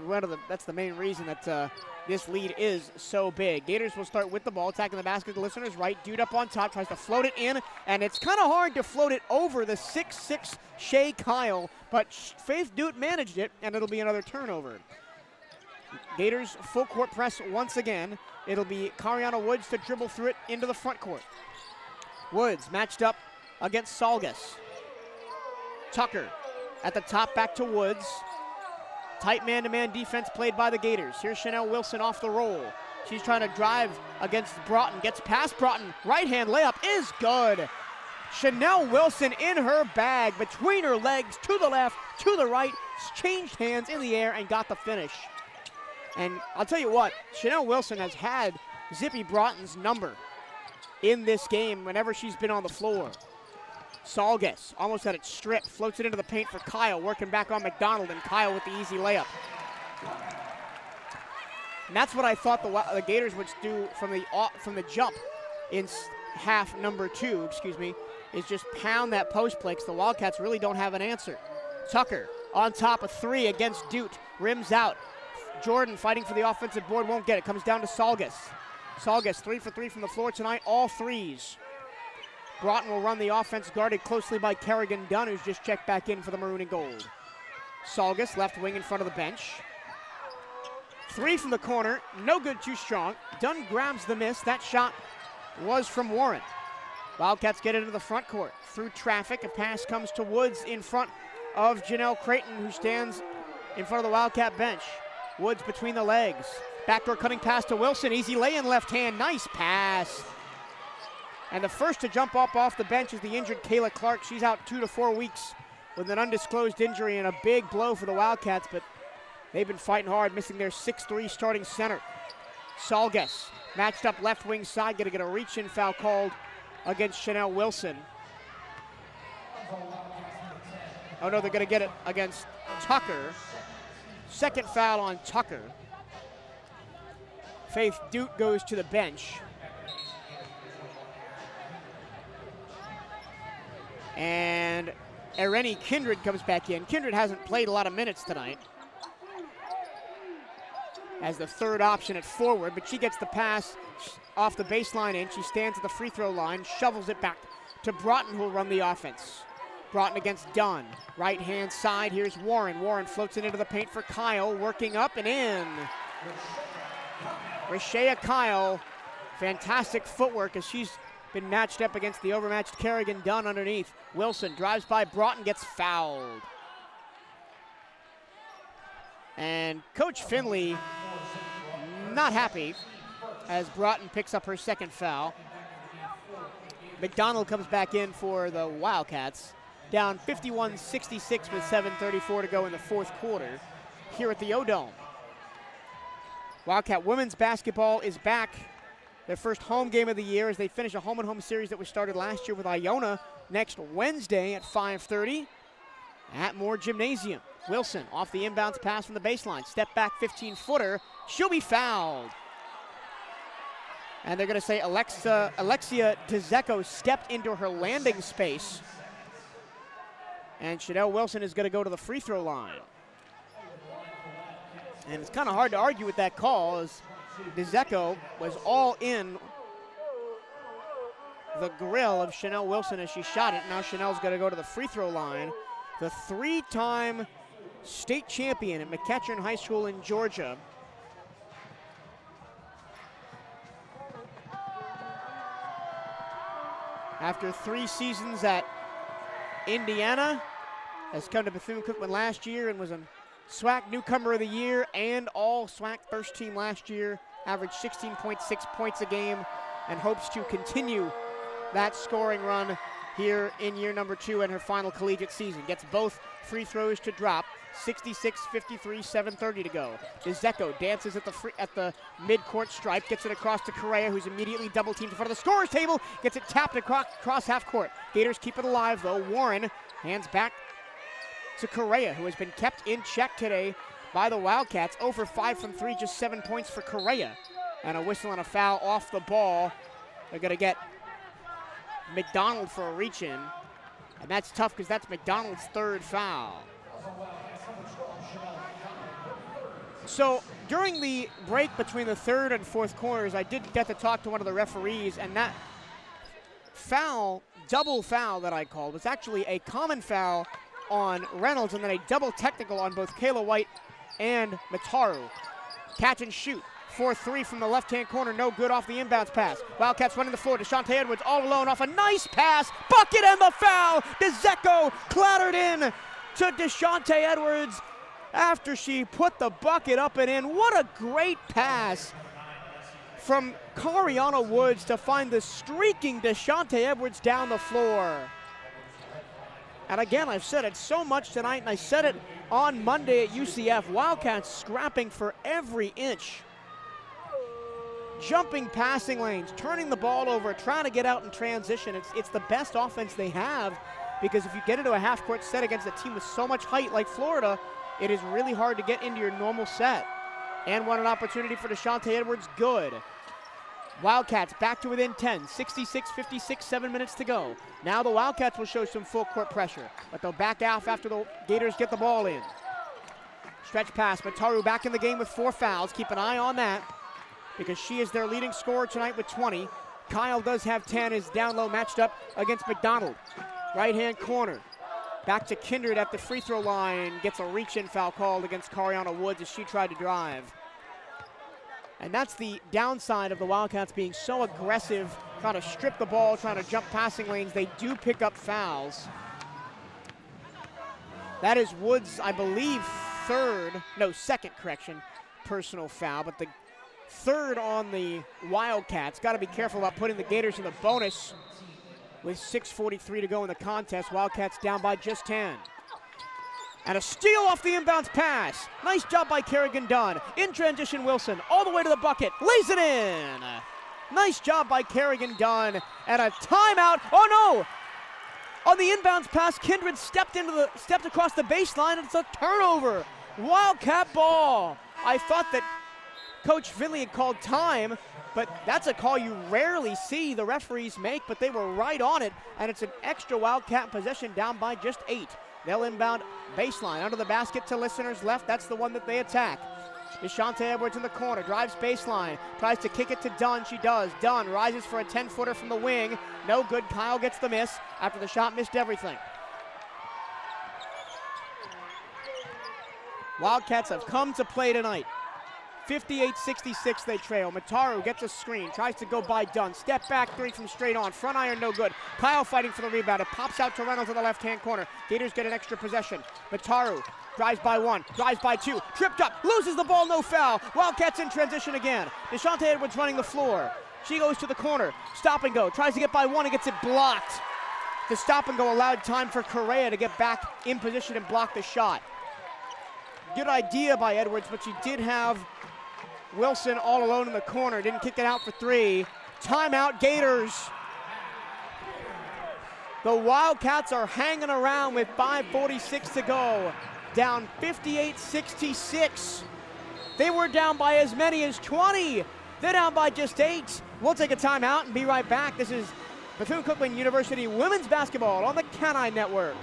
that's the main reason that this lead is so big. Gators will start with the ball, attacking the basket. The listeners right. Dude up on top, tries to float it in, and it's kind of hard to float it over the 6'6" Shea Kyle, but Faith Dude managed it, and it'll be another turnover. Gators full court press once again. It'll be Cariana Woods to dribble through it into the front court. Woods matched up against Salgas. Tucker at the top, back to Woods. Tight man-to-man defense played by the Gators. Here's Chanel Wilson off the roll. She's trying to drive against Broughton. Gets past Broughton. Right-hand layup is good. Chanel Wilson in her bag, between her legs, to the left, to the right, changed hands in the air and got the finish. And I'll tell you what, Chanel Wilson has had Zippy Broughton's number in this game whenever she's been on the floor. Salgas almost had it stripped, floats it into the paint for Kyle, working back on McDonald, and Kyle with the easy layup. And that's what I thought the Gators would do from the jump in half number 2, is just pound that post play, because the Wildcats really don't have an answer. Tucker on top of 3 against Dute, rims out. Jordan fighting for the offensive board, won't get it, comes down to Salgas. Salgas 3 for 3 from the floor tonight, all threes. Broughton will run the offense, guarded closely by Kerrigan Dunn, who's just checked back in for the maroon and gold. Salgas, left wing in front of the bench. 3 from the corner, no good, too strong. Dunn grabs the miss. That shot was from Warren. Wildcats get into the front court. Through traffic, a pass comes to Woods in front of Janelle Creighton, who stands in front of the Wildcat bench. Woods between the legs. Backdoor cutting pass to Wilson. Easy lay-in left hand. Nice pass. And the first to jump up off the bench is the injured Kayla Clark. She's out 2 to 4 weeks with an undisclosed injury, and a big blow for the Wildcats, but they've been fighting hard, missing their 6'3" starting center. Salgas matched up left wing side, going to get a reach-in foul called against Chanel Wilson. Oh no, they're going to get it against Tucker. Second foul on Tucker. Faith Dute goes to the bench. And Irene Kindred comes back in. Kindred hasn't played a lot of minutes tonight as the third option at forward, but she gets the pass off the baseline in. She stands at the free throw line, shovels it back to Broughton, who will run the offense. Broughton against Dunn. Right-hand side, here's Warren. Warren floats it into the paint for Kyle, working up and in. Rashea Kyle, fantastic footwork as she's been matched up against the overmatched Kerrigan Dunn underneath. Wilson drives by Broughton, gets fouled. And Coach Finley not happy as Broughton picks up her second foul. McDonald comes back in for the Wildcats, down 51-66 with 7:34 to go in the fourth quarter here at the O-Dome. Wildcat women's basketball is back. Their first home game of the year as they finish a home-and-home series that was started last year with Iona next Wednesday at 5:30 at Moore Gymnasium. Wilson off the inbounds pass from the baseline. Step back 15-footer. She'll be fouled. And they're going to say Alexia DeZecco stepped into her landing space. And Chanel Wilson is going to go to the free throw line. And it's kind of hard to argue with that call as DeZecco was all in the grill of Chanel Wilson as she shot it. Now Chanel's going to go to the free throw line. The 3-time state champion at McEachern High School in Georgia. After 3 seasons at Indiana, has come to Bethune-Cookman last year and was a SWAC Newcomer of the Year and all SWAC first team last year. Averaged 16.6 points a game and hopes to continue that scoring run here in year number 2 in her final collegiate season. Gets both free throws to drop. 66-53, 7:30 to go. DeZecco dances at the mid-court stripe, gets it across to Correa, who's immediately double-teamed in front of the scorer's table, gets it tapped across half-court. Gators keep it alive, though. Warren hands back to Correa, who has been kept in check today by the Wildcats. 0 for 5 from 3, just 7 points for Correa. And a whistle and a foul off the ball. They're going to get McDonald for a reach-in. And that's tough because that's McDonald's 3rd foul. So during the break between the 3rd and 4th quarters, I did get to talk to one of the referees, and that foul, double foul that I called, was actually a common foul on Reynolds and then a double technical on both Kayla White and Mataru. Catch and shoot. 4-3 from the left-hand corner, no good off the inbounds pass. Wildcats running the floor. DeShante Edwards all alone off a nice pass. Bucket and the foul. DeZecco clattered in to DeShante Edwards after she put the bucket up and in. What a great pass from Cariana Woods to find the streaking DeShante Edwards down the floor. And again, I've said it so much tonight, and I said it on Monday at UCF. Wildcats scrapping for every inch. Jumping passing lanes, turning the ball over, trying to get out in transition. It's the best offense they have, because if you get into a half-court set against a team with so much height like Florida, it is really hard to get into your normal set. And what an opportunity for DeShante Edwards, good. Wildcats back to within 10, 66-56, 7 minutes to go. Now the Wildcats will show some full court pressure, but they'll back off after the Gators get the ball in. Stretch pass, Mataru back in the game with 4 fouls. Keep an eye on that, because she is their leading scorer tonight with 20. Kyle does have 10, is down low, matched up against McDonald. Right-hand corner. Back to Kindred at the free throw line. Gets a reach-in foul called against Cariana Woods as she tried to drive. And that's the downside of the Wildcats being so aggressive, trying to strip the ball, trying to jump passing lanes. They do pick up fouls. That is Woods, I believe, second personal foul, but the 3rd on the Wildcats. Got to be careful about putting the Gators in the bonus with 6:43 to go in the contest. Wildcats down by just 10. And a steal off the inbounds pass. Nice job by Kerrigan Dunn. In transition, Wilson all the way to the bucket. Lays it in. Nice job by Kerrigan Dunn. And a timeout. Oh no! On the inbounds pass, Kindred stepped across the baseline, and it's a turnover. Wildcat ball. I thought that Coach Finley had called time, but that's a call you rarely see the referees make, but they were right on it, and it's an extra Wildcat possession down by just 8. They'll inbound baseline under the basket to listeners left. That's the one that they attack. DeShante Edwards in the corner, drives baseline, tries to kick it to Dunn. She does. Dunn rises for a 10-footer from the wing. No good. Kyle gets the miss after the shot missed everything. Wildcats have come to play tonight. 58-66 they trail. Mataru gets a screen, tries to go by Dunn. Step back 3 from straight on. Front iron no good. Kyle fighting for the rebound. It pops out to Reynolds in the left-hand corner. Gators get an extra possession. Mataru drives by 1, drives by 2. Tripped up, loses the ball, no foul. Wildcats in transition again. DeShante Edwards running the floor. She goes to the corner. Stop and go. Tries to get by 1 and gets it blocked. The stop and go allowed time for Correa to get back in position and block the shot. Good idea by Edwards, but she did have Wilson all alone in the corner. Didn't kick it out for 3. Timeout, Gators. The Wildcats are hanging around with 5:46 to go. Down 58-66. They were down by as many as 20. They're down by just 8. We'll take a timeout and be right back. This is Bethune-Cookman University Women's Basketball on the CatEye Network.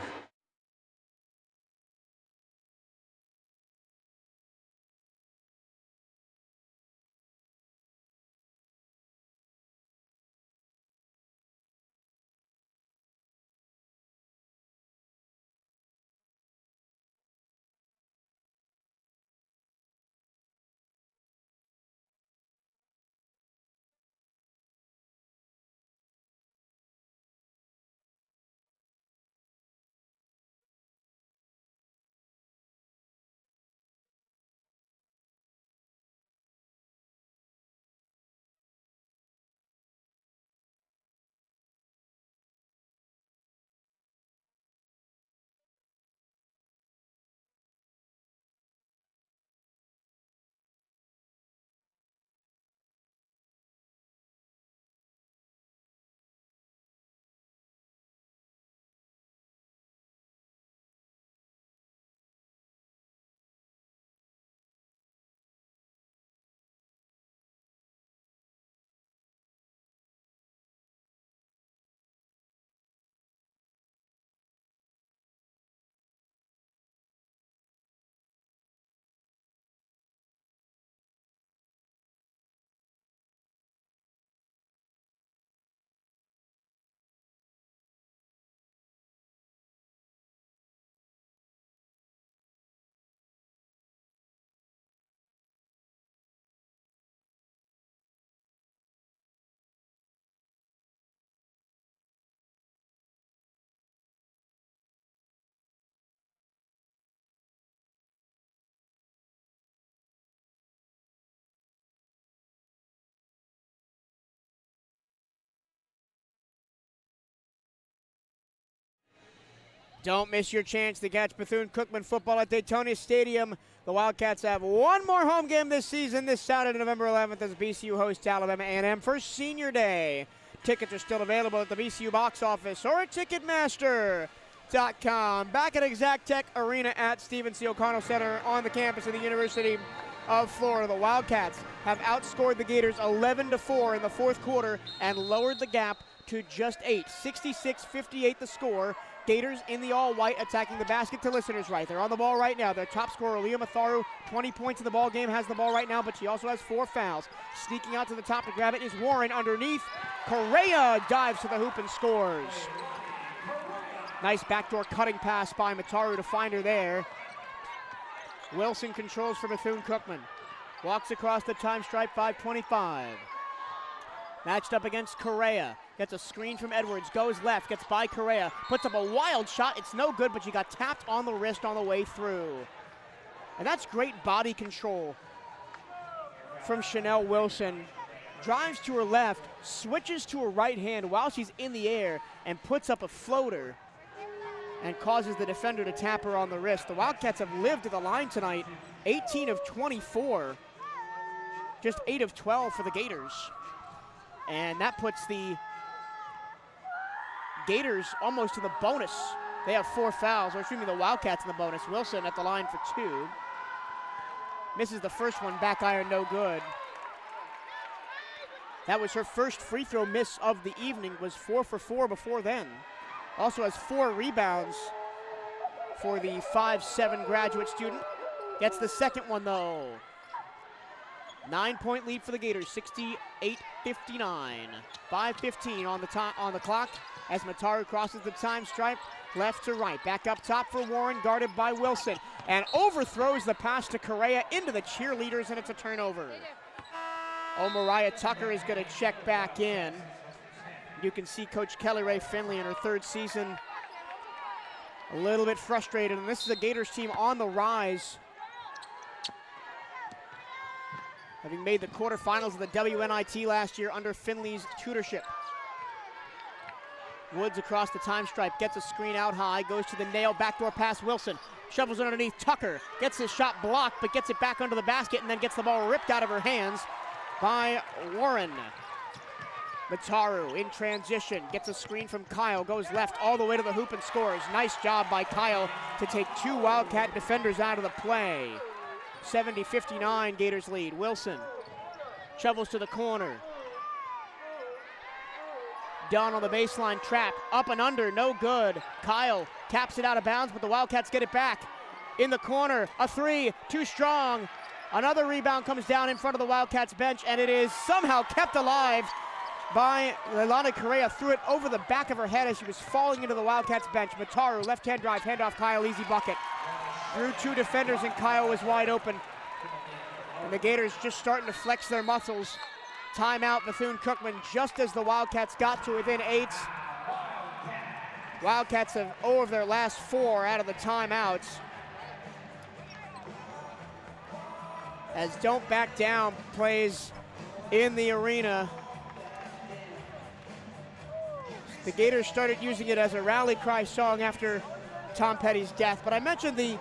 Don't miss your chance to catch Bethune-Cookman football at Daytona Stadium. The Wildcats have one more home game this season this Saturday, November 11th, as BCU hosts Alabama A&M for Senior Day. Tickets are still available at the BCU box office or at Ticketmaster.com. Back at Exactech Arena at Stephen C. O'Connell Center on the campus of the University of Florida. The Wildcats have outscored the Gators 11-4 in the fourth quarter and lowered the gap to just 8. 66-58 the score. Gators in the all-white attacking the basket to listeners right. They're on the ball right now. Their top scorer, Leah Matharu, 20 points in the ball game, has the ball right now, but she also has 4 fouls. Sneaking out to the top to grab it is Warren underneath. Correa dives to the hoop and scores. Nice backdoor cutting pass by Matharu to find her there. Wilson controls for Bethune-Cookman. Walks across the time stripe, 5:25. Matched up against Correa. Gets a screen from Edwards, goes left, gets by Correa, puts up a wild shot. It's no good, but she got tapped on the wrist on the way through. And that's great body control from Chanel Wilson. Drives to her left, switches to her right hand while she's in the air, and puts up a floater and causes the defender to tap her on the wrist. The Wildcats have lived at the line tonight, 18 of 24, just 8 of 12 for the Gators. And that puts the Gators almost in the bonus. They have 4 fouls, or excuse me, the Wildcats in the bonus. Wilson at the line for 2. Misses the first one, back iron, no good. That was her first free throw miss of the evening, was 4 for 4 before then. Also has 4 rebounds for the 5'7" graduate student. Gets the second one though. 9-point lead for the Gators, 68-59. 5:15 on the clock as Matharu crosses the time stripe, left to right. Back up top for Warren, guarded by Wilson, and overthrows the pass to Correa into the cheerleaders, and it's a turnover. Mariah Tucker is going to check back in. You can see Coach Kelly Ray Finley in her 3rd season a little bit frustrated, and this is a Gators team on the rise, having made the quarterfinals of the WNIT last year under Finley's tutorship. Woods across the time stripe, gets a screen out high, goes to the nail, backdoor pass, Wilson. Shovels it underneath, Tucker gets his shot blocked, but gets it back under the basket and then gets the ball ripped out of her hands by Warren. Matharu in transition, gets a screen from Kyle, goes left all the way to the hoop and scores. Nice job by Kyle to take 2 Wildcat defenders out of the play. 70-59 Gators lead. Wilson shovels to the corner. Dunn on the baseline, trap, up and under, no good. Kyle taps it out of bounds, but the Wildcats get it back. In the corner, a 3, too strong. Another rebound comes down in front of the Wildcats bench, and it is somehow kept alive by Leilani Correa. Threw it over the back of her head as she was falling into the Wildcats bench. Matharu, left-hand drive, handoff Kyle, easy bucket. Through 2 defenders, and Kyle was wide open. And the Gators just starting to flex their muscles. Timeout, Bethune-Cookman, just as the Wildcats got to within 8. Wildcats have 0 of their last 4 out of the timeouts. As Don't Back Down plays in the arena. The Gators started using it as a rally cry song after Tom Petty's death. But I mentioned the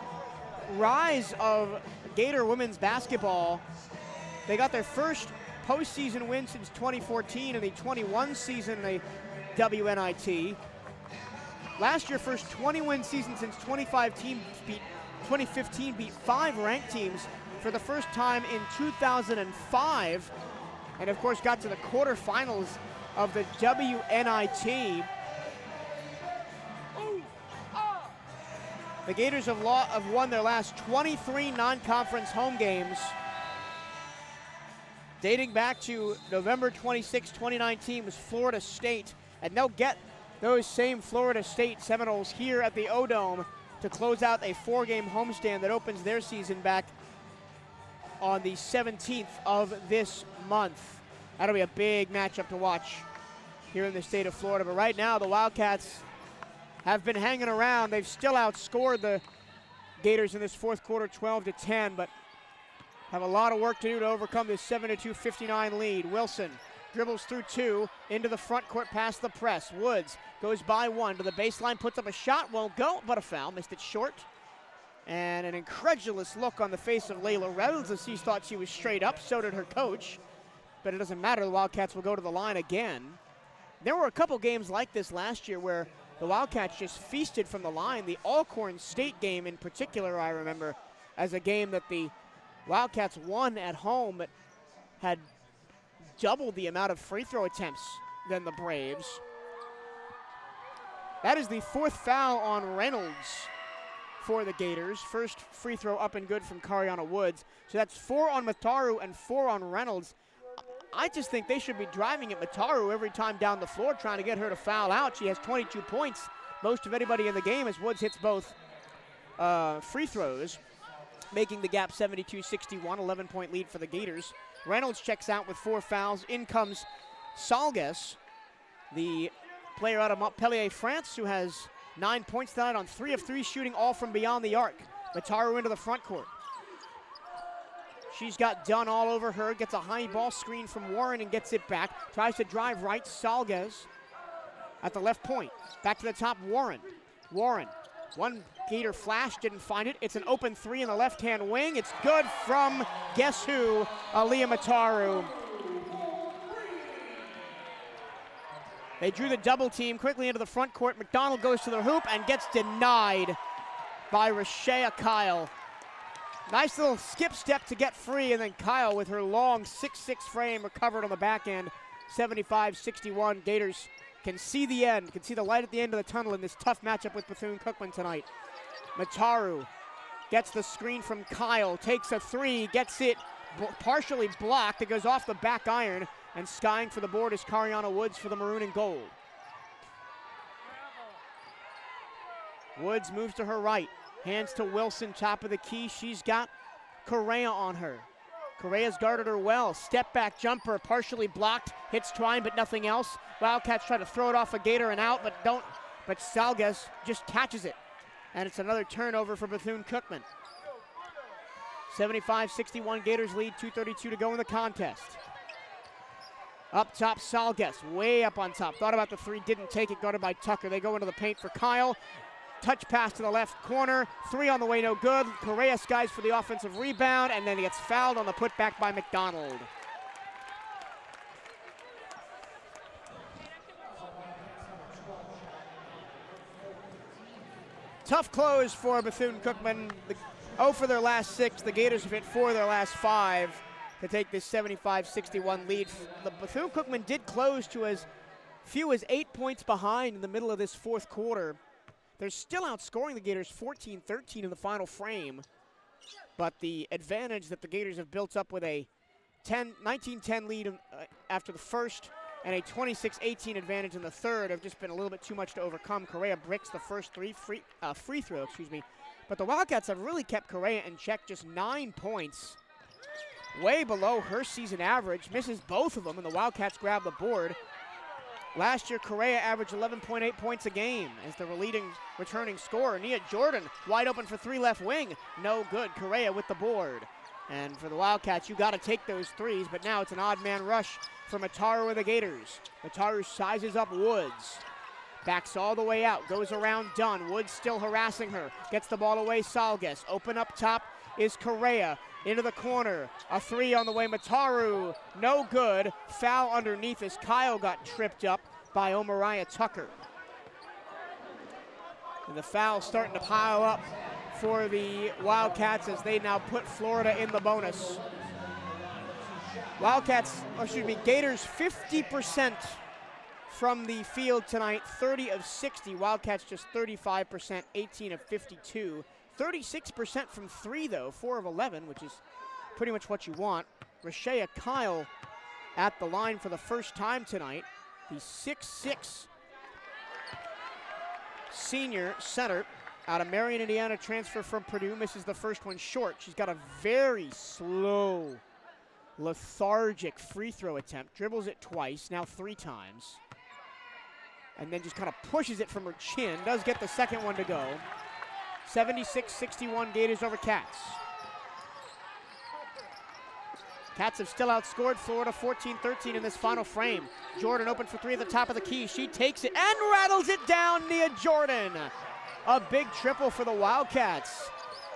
rise of Gator women's basketball. They got their first postseason win since 2014 and the 21 season in the WNIT. Last year, first 20-win season since 2015 beat 5 ranked teams for the first time in 2005, and of course got to the quarterfinals of the WNIT. The Gators have won their last 23 non-conference home games, dating back to November 26, 2019 was Florida State, and they'll get those same Florida State Seminoles here at the O-Dome to close out a 4-game homestand that opens their season back on the 17th of this month. That'll be a big matchup to watch here in the state of Florida. But right now, the Wildcats have been hanging around. They've still outscored the Gators in this fourth quarter 12-10, but have a lot of work to do to overcome this 7-2 59 lead. Wilson dribbles through two, into the front court past the press. Woods goes by one to the baseline, puts up a shot, won't go, but a foul, missed it short. And an incredulous look on the face of Layla Reynolds as she thought she was straight up, so did her coach. But it doesn't matter, the Wildcats will go to the line again. There were a couple games like this last year where the Wildcats just feasted from the line. The Alcorn State game in particular, I remember, as a game that the Wildcats won at home, but had doubled the amount of free throw attempts than the Braves. That is the fourth foul on Reynolds for the Gators. First free throw up and good from Kariana Woods. So that's 4 on Mataru and 4 on Reynolds. I just think they should be driving at Mataru every time down the floor, trying to get her to foul out. She has 22 points, most of anybody in the game, as Woods hits both free throws, making the gap 72-61, 11-point lead for the Gators. Reynolds checks out with 4 fouls. In comes Salgas, the player out of Montpellier, France, who has 9 points tonight on 3 of 3 shooting, all from beyond the arc. Mataru into the front court. She's got Dunn all over her, gets a high ball screen from Warren and gets it back. Tries to drive right, Salgas at the left point. Back to the top, Warren. Warren, one Gator flash, didn't find it. It's an open 3 in the left-hand wing. It's good from, guess who, Aliyah Mataru. They drew the double team quickly into the front court. McDonald goes to the hoop and gets denied by Rashea Kyle. Nice little skip step to get free, and then Kyle with her long 6'6" frame recovered on the back end. 75-61. Gators can see the end, can see the light at the end of the tunnel in this tough matchup with Bethune-Cookman tonight. Mataru gets the screen from Kyle, takes a 3, gets it partially blocked. It goes off the back iron, and skying for the board is Kariana Woods for the maroon and gold. Woods moves to her right. Hands to Wilson, top of the key. She's got Correa on her. Correa's guarded her well. Step back jumper, partially blocked. Hits Twine, but nothing else. Wildcats try to throw it off a Gator and out, but don't. But Salgas just catches it. And it's another turnover for Bethune-Cookman. 75-61, Gators lead, 2:32 to go in the contest. Up top, Salgas, way up on top. Thought about the 3, didn't take it, guarded by Tucker. They go into the paint for Kyle. Touch pass to the left corner. 3 on the way, no good. Correa skies for the offensive rebound, and then he gets fouled on the putback by McDonald. Tough close for Bethune-Cookman. 0 for their last 6. The Gators have hit 4 of their last 5 to take this 75-61 lead. The Bethune-Cookman did close to as few as 8 points behind in the middle of this fourth quarter. They're still outscoring the Gators 14-13 in the final frame, but the advantage that the Gators have built up with a 19-10 lead after the first and a 26-18 advantage in the third have just been a little bit too much to overcome. Correa bricks the first free throw, but the Wildcats have really kept Correa in check, just 9 points, way below her season average, misses both of them, and the Wildcats grab the board. Last year, Correa averaged 11.8 points a game as the leading returning scorer. Nia Jordan wide open for 3 left wing. No good. Correa with the board. And for the Wildcats, you got to take those 3s, but now it's an odd man rush for Mataru and the Gators. Mataru sizes up Woods. Backs all the way out, goes around Dunn. Woods still harassing her. Gets the ball away, Salgas. Open up top is Correa. Into the corner, a 3 on the way, Mataru, no good. Foul underneath as Kyle got tripped up by Omariah Tucker. And the foul starting to pile up for the Wildcats as they now put Florida in the bonus. Gators 50% from the field tonight, 30 of 60. Wildcats just 35%, 18 of 52. 36% from 3, though, 4 of 11, which is pretty much what you want. Rashea Kyle at the line for the first time tonight. The 6'6" senior center out of Marion, Indiana, transfer from Purdue, misses the first one short. She's got a very slow, lethargic free throw attempt. Dribbles it twice, now 3 times. And then just kind of pushes it from her chin. Does get the second one to go. 76-61 Gators over Cats. Cats have still outscored Florida 14-13 in this final frame. Jordan open for three at the top of the key. She takes it and rattles it down, Nia Jordan. A big triple for the Wildcats.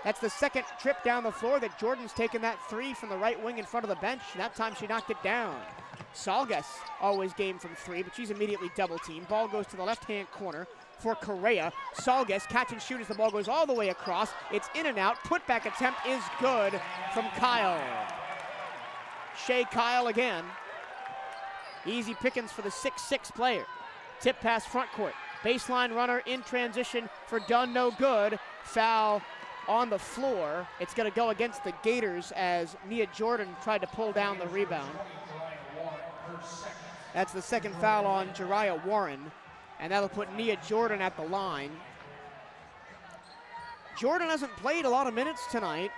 That's the second trip down the floor that Jordan's taken that three from the right wing in front of the bench. That time she knocked it down. Salgas always game from three, but she's immediately double teamed. Ball goes to the left-hand corner for Correa. Salgas catch and shoot as the ball goes all the way across. It's in and out. Putback attempt is good from Kyle. Shea Kyle again. Easy pickings for the 6'6" player. Tip pass front court. Baseline runner in transition for Dunn, no good. Foul on the floor. It's going to go against the Gators as Nia Jordan tried to pull down the rebound. That's the second foul on Jariah Warren, and that'll put Nia Jordan at the line. Jordan hasn't played a lot of minutes tonight.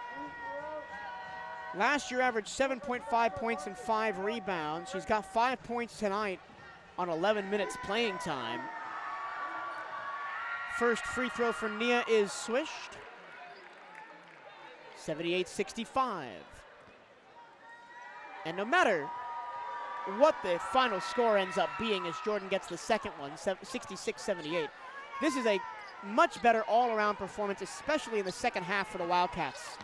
Last year averaged 7.5 points and 5 rebounds. She's got 5 points tonight on 11 minutes playing time. First free throw for Nia is swished. 78-65. And no matter what the final score ends up being as Jordan gets the second one, 66-78, this is a much better all-around performance, especially in the second half for the Wildcats.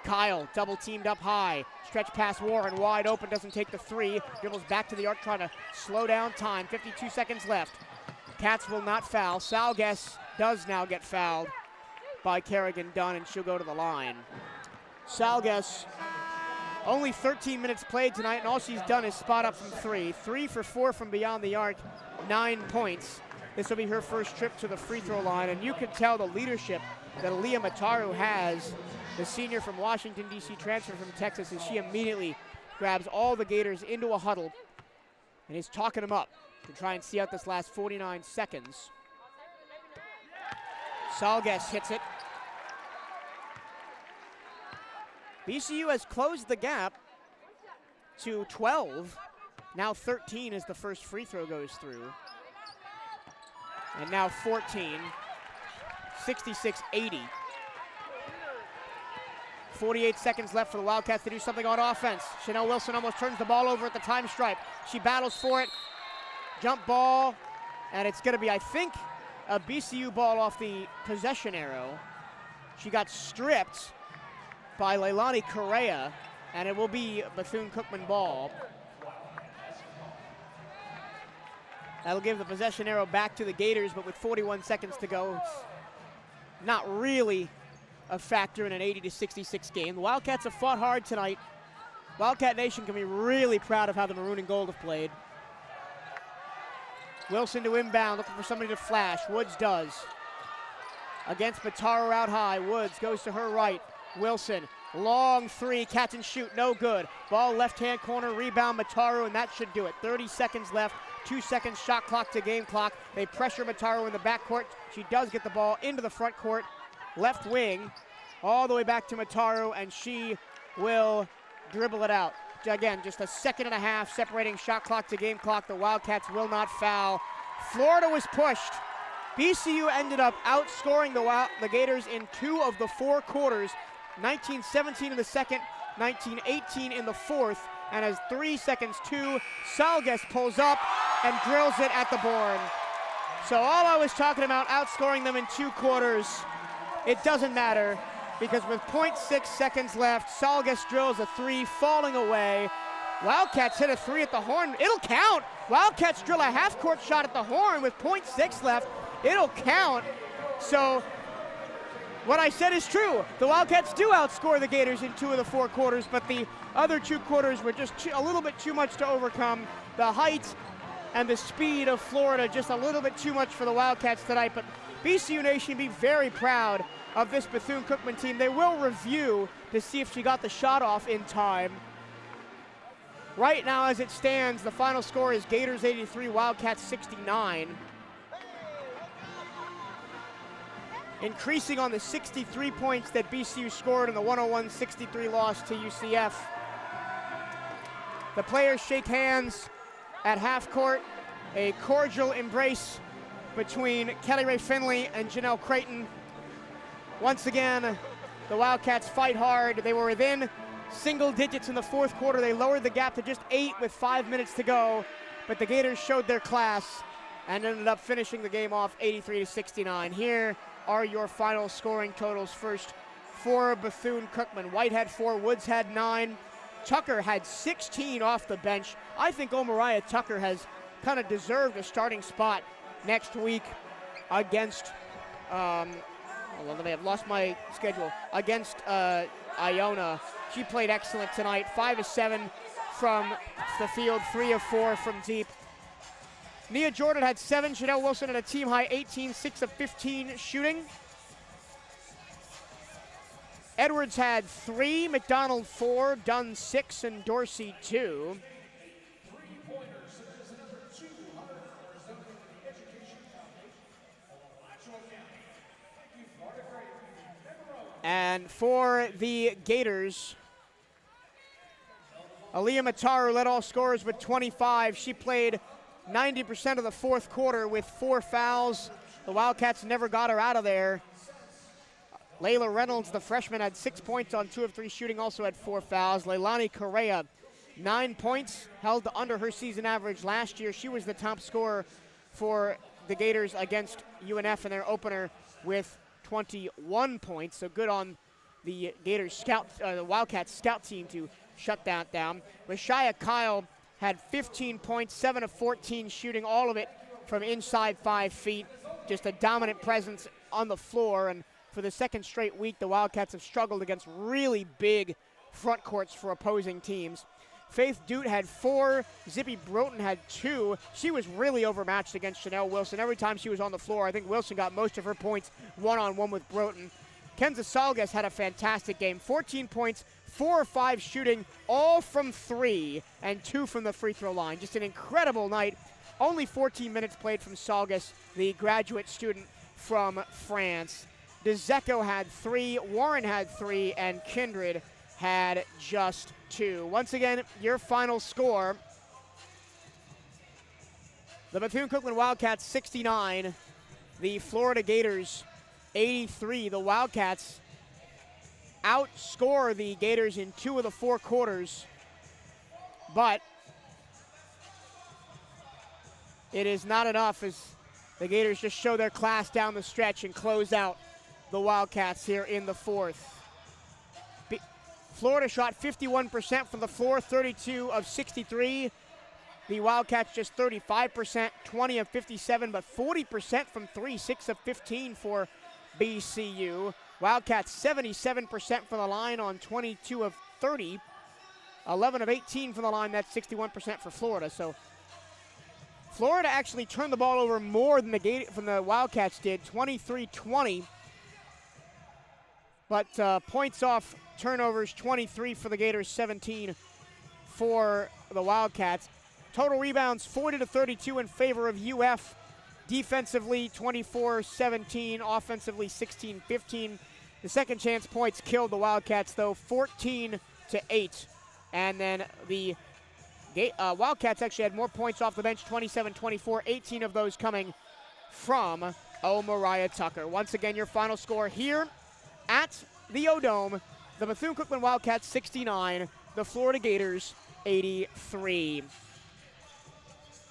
Kyle double teamed up high. Stretch pass Warren wide open, doesn't take the three. Dribbles back to the arc trying to slow down time. 52 seconds left. Cats will not foul. Salgas does now get fouled by Kerrigan Dunn, and she'll go to the line. Salgas, only 13 minutes played tonight, and all she's done is spot up from three. 3 for 4 from beyond the arc, 9 points. This will be her first trip to the free throw line, and you can tell the leadership that Aaliyah Mataru has, the senior from Washington, D.C., transfer from Texas, as she immediately grabs all the Gators into a huddle and is talking them up to try and see out this last 49 seconds. Salgas hits it. BCU has closed the gap to 12. Now 13 as the first free throw goes through. And now 14. 66-80. 48 seconds left for the Wildcats to do something on offense. Chanel Wilson almost turns the ball over at the time stripe. She battles for it. Jump ball. And it's going to be, I think, a BCU ball off the possession arrow. She got stripped by Leilani Correa, and it will be a Bethune-Cookman ball. That'll give the possession arrow back to the Gators, but with 41 seconds to go, it's not really a factor in an 80-66 game. The Wildcats have fought hard tonight. Wildcat Nation can be really proud of how the Maroon and Gold have played. Wilson to inbound, looking for somebody to flash. Woods does. Against Mataru out high. Woods goes to her right. Wilson, long three, catch and shoot, no good. Ball left-hand corner, rebound Mataru, and that should do it. 30 seconds left, 2 seconds shot clock to game clock. They pressure Mataru in the backcourt. She does get the ball into the front court. Left wing, all the way back to Mataru, and she will dribble it out. Again, just a second and a half separating shot clock to game clock. The Wildcats will not foul. Florida was pushed. BCU ended up outscoring the Gators in 2 of the 4 quarters. 19-17 in the second, 19-18 in the fourth, and as 3 seconds 2, Salgas pulls up and drills it at the board. So all I was talking about outscoring them in 2 quarters, it doesn't matter, because with 0.6 seconds left, Salgas drills a 3, falling away. Wildcats hit a 3 at the horn. It'll count. Wildcats drill a half-court shot at the horn with 0.6 left. It'll count. So what I said is true. The Wildcats do outscore the Gators in 2 of the 4 quarters, but the other 2 quarters were just a little bit too much to overcome. The height and the speed of Florida just a little bit too much for the Wildcats tonight, but BCU Nation be very proud of this Bethune-Cookman team. They will review to see if she got the shot off in time. Right now, as it stands, the final score is Gators 83, Wildcats 69. Increasing on the 63 points that BCU scored in the 101-63 loss to UCF. The players shake hands at half court. A cordial embrace between Kelly Rae Finley and Janelle Creighton. Once again, the Wildcats fight hard. They were within single digits in the fourth quarter. They lowered the gap to just 8 with 5 minutes to go, but the Gators showed their class and ended up finishing the game off 83-69. Here are your final scoring totals. First for Bethune-Cookman. White had 4, Woods had 9. Tucker had 16 off the bench. I think Omariah Tucker has kind of deserved a starting spot next week against, hold on, I have lost my schedule, against Iona. She played excellent tonight. 5 of 7 from the field, 3 of 4 from deep. Nia Jordan had 7. Chanel Wilson had a team high 18, 6 of 15 shooting. Edwards had 3, McDonald 4, Dunn 6, and Dorsey 2. And for the Gators, Aaliyah Mataru led all scorers with 25. She played 90% of the fourth quarter with 4 fouls. The Wildcats never got her out of there. Layla Reynolds, the freshman, had 6 points on 2 of 3 shooting, also had 4 fouls. Leilani Correa, 9 points, held under her season average last year. She was the top scorer for the Gators against UNF in their opener with 21 points. So good on the Gators scout, the Wildcats scout team to shut that down. Rashaya Kyle had 15 points, 7 of 14 shooting, all of it from inside 5 feet. Just a dominant presence on the floor. And for the second straight week, the Wildcats have struggled against really big front courts for opposing teams. Faith Dute had 4. Zippy Broughton had 2. She was really overmatched against Chanel Wilson. Every time she was on the floor, I think Wilson got most of her points one-on-one with Broughton. Kenza Salgas had a fantastic game. 14 points, 4 or 5 shooting, all from 3 and 2 from the free throw line. Just an incredible night. Only 14 minutes played from Salgas, the graduate student from France. DeZecco had 3, Warren had 3, and Kindred had just 2. Once again, your final score: the Bethune-Cookman Wildcats 69, the Florida Gators 83. The Wildcats outscore the Gators in 2 of the 4 quarters, but it is not enough as the Gators just show their class down the stretch and close out the Wildcats here in the fourth. Florida shot 51% from the floor, 32 of 63. The Wildcats just 35%, 20 of 57, but 40% from 3, 6 of 15 for BCU. Wildcats 77% from the line on 22 of 30, 11 of 18 from the line. That's 61% for Florida. So Florida actually turned the ball over more than the Wildcats did, 23-20. But points off turnovers, 23 for the Gators, 17 for the Wildcats. Total rebounds, 40-32 in favor of UF. Defensively, 24-17. Offensively, 16-15. The second chance points killed the Wildcats, though, 14-8. And then the Wildcats actually had more points off the bench, 27-24, 18 of those coming from Omariah Tucker. Once again, your final score here at the O-Dome: the Bethune-Cookman Wildcats 69, the Florida Gators 83.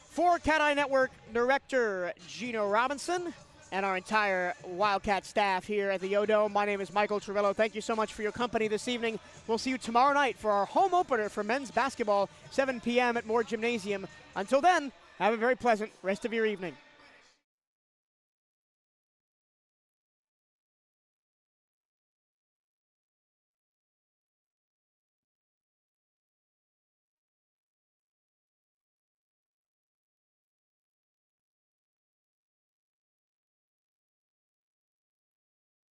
For CatEye Network Director Gino Robinson and our entire Wildcat staff here at the O-Dome, my name is Michael Trevello. Thank you so much for your company this evening. We'll see you tomorrow night for our home opener for men's basketball, 7 p.m. at Moore Gymnasium. Until then, have a very pleasant rest of your evening.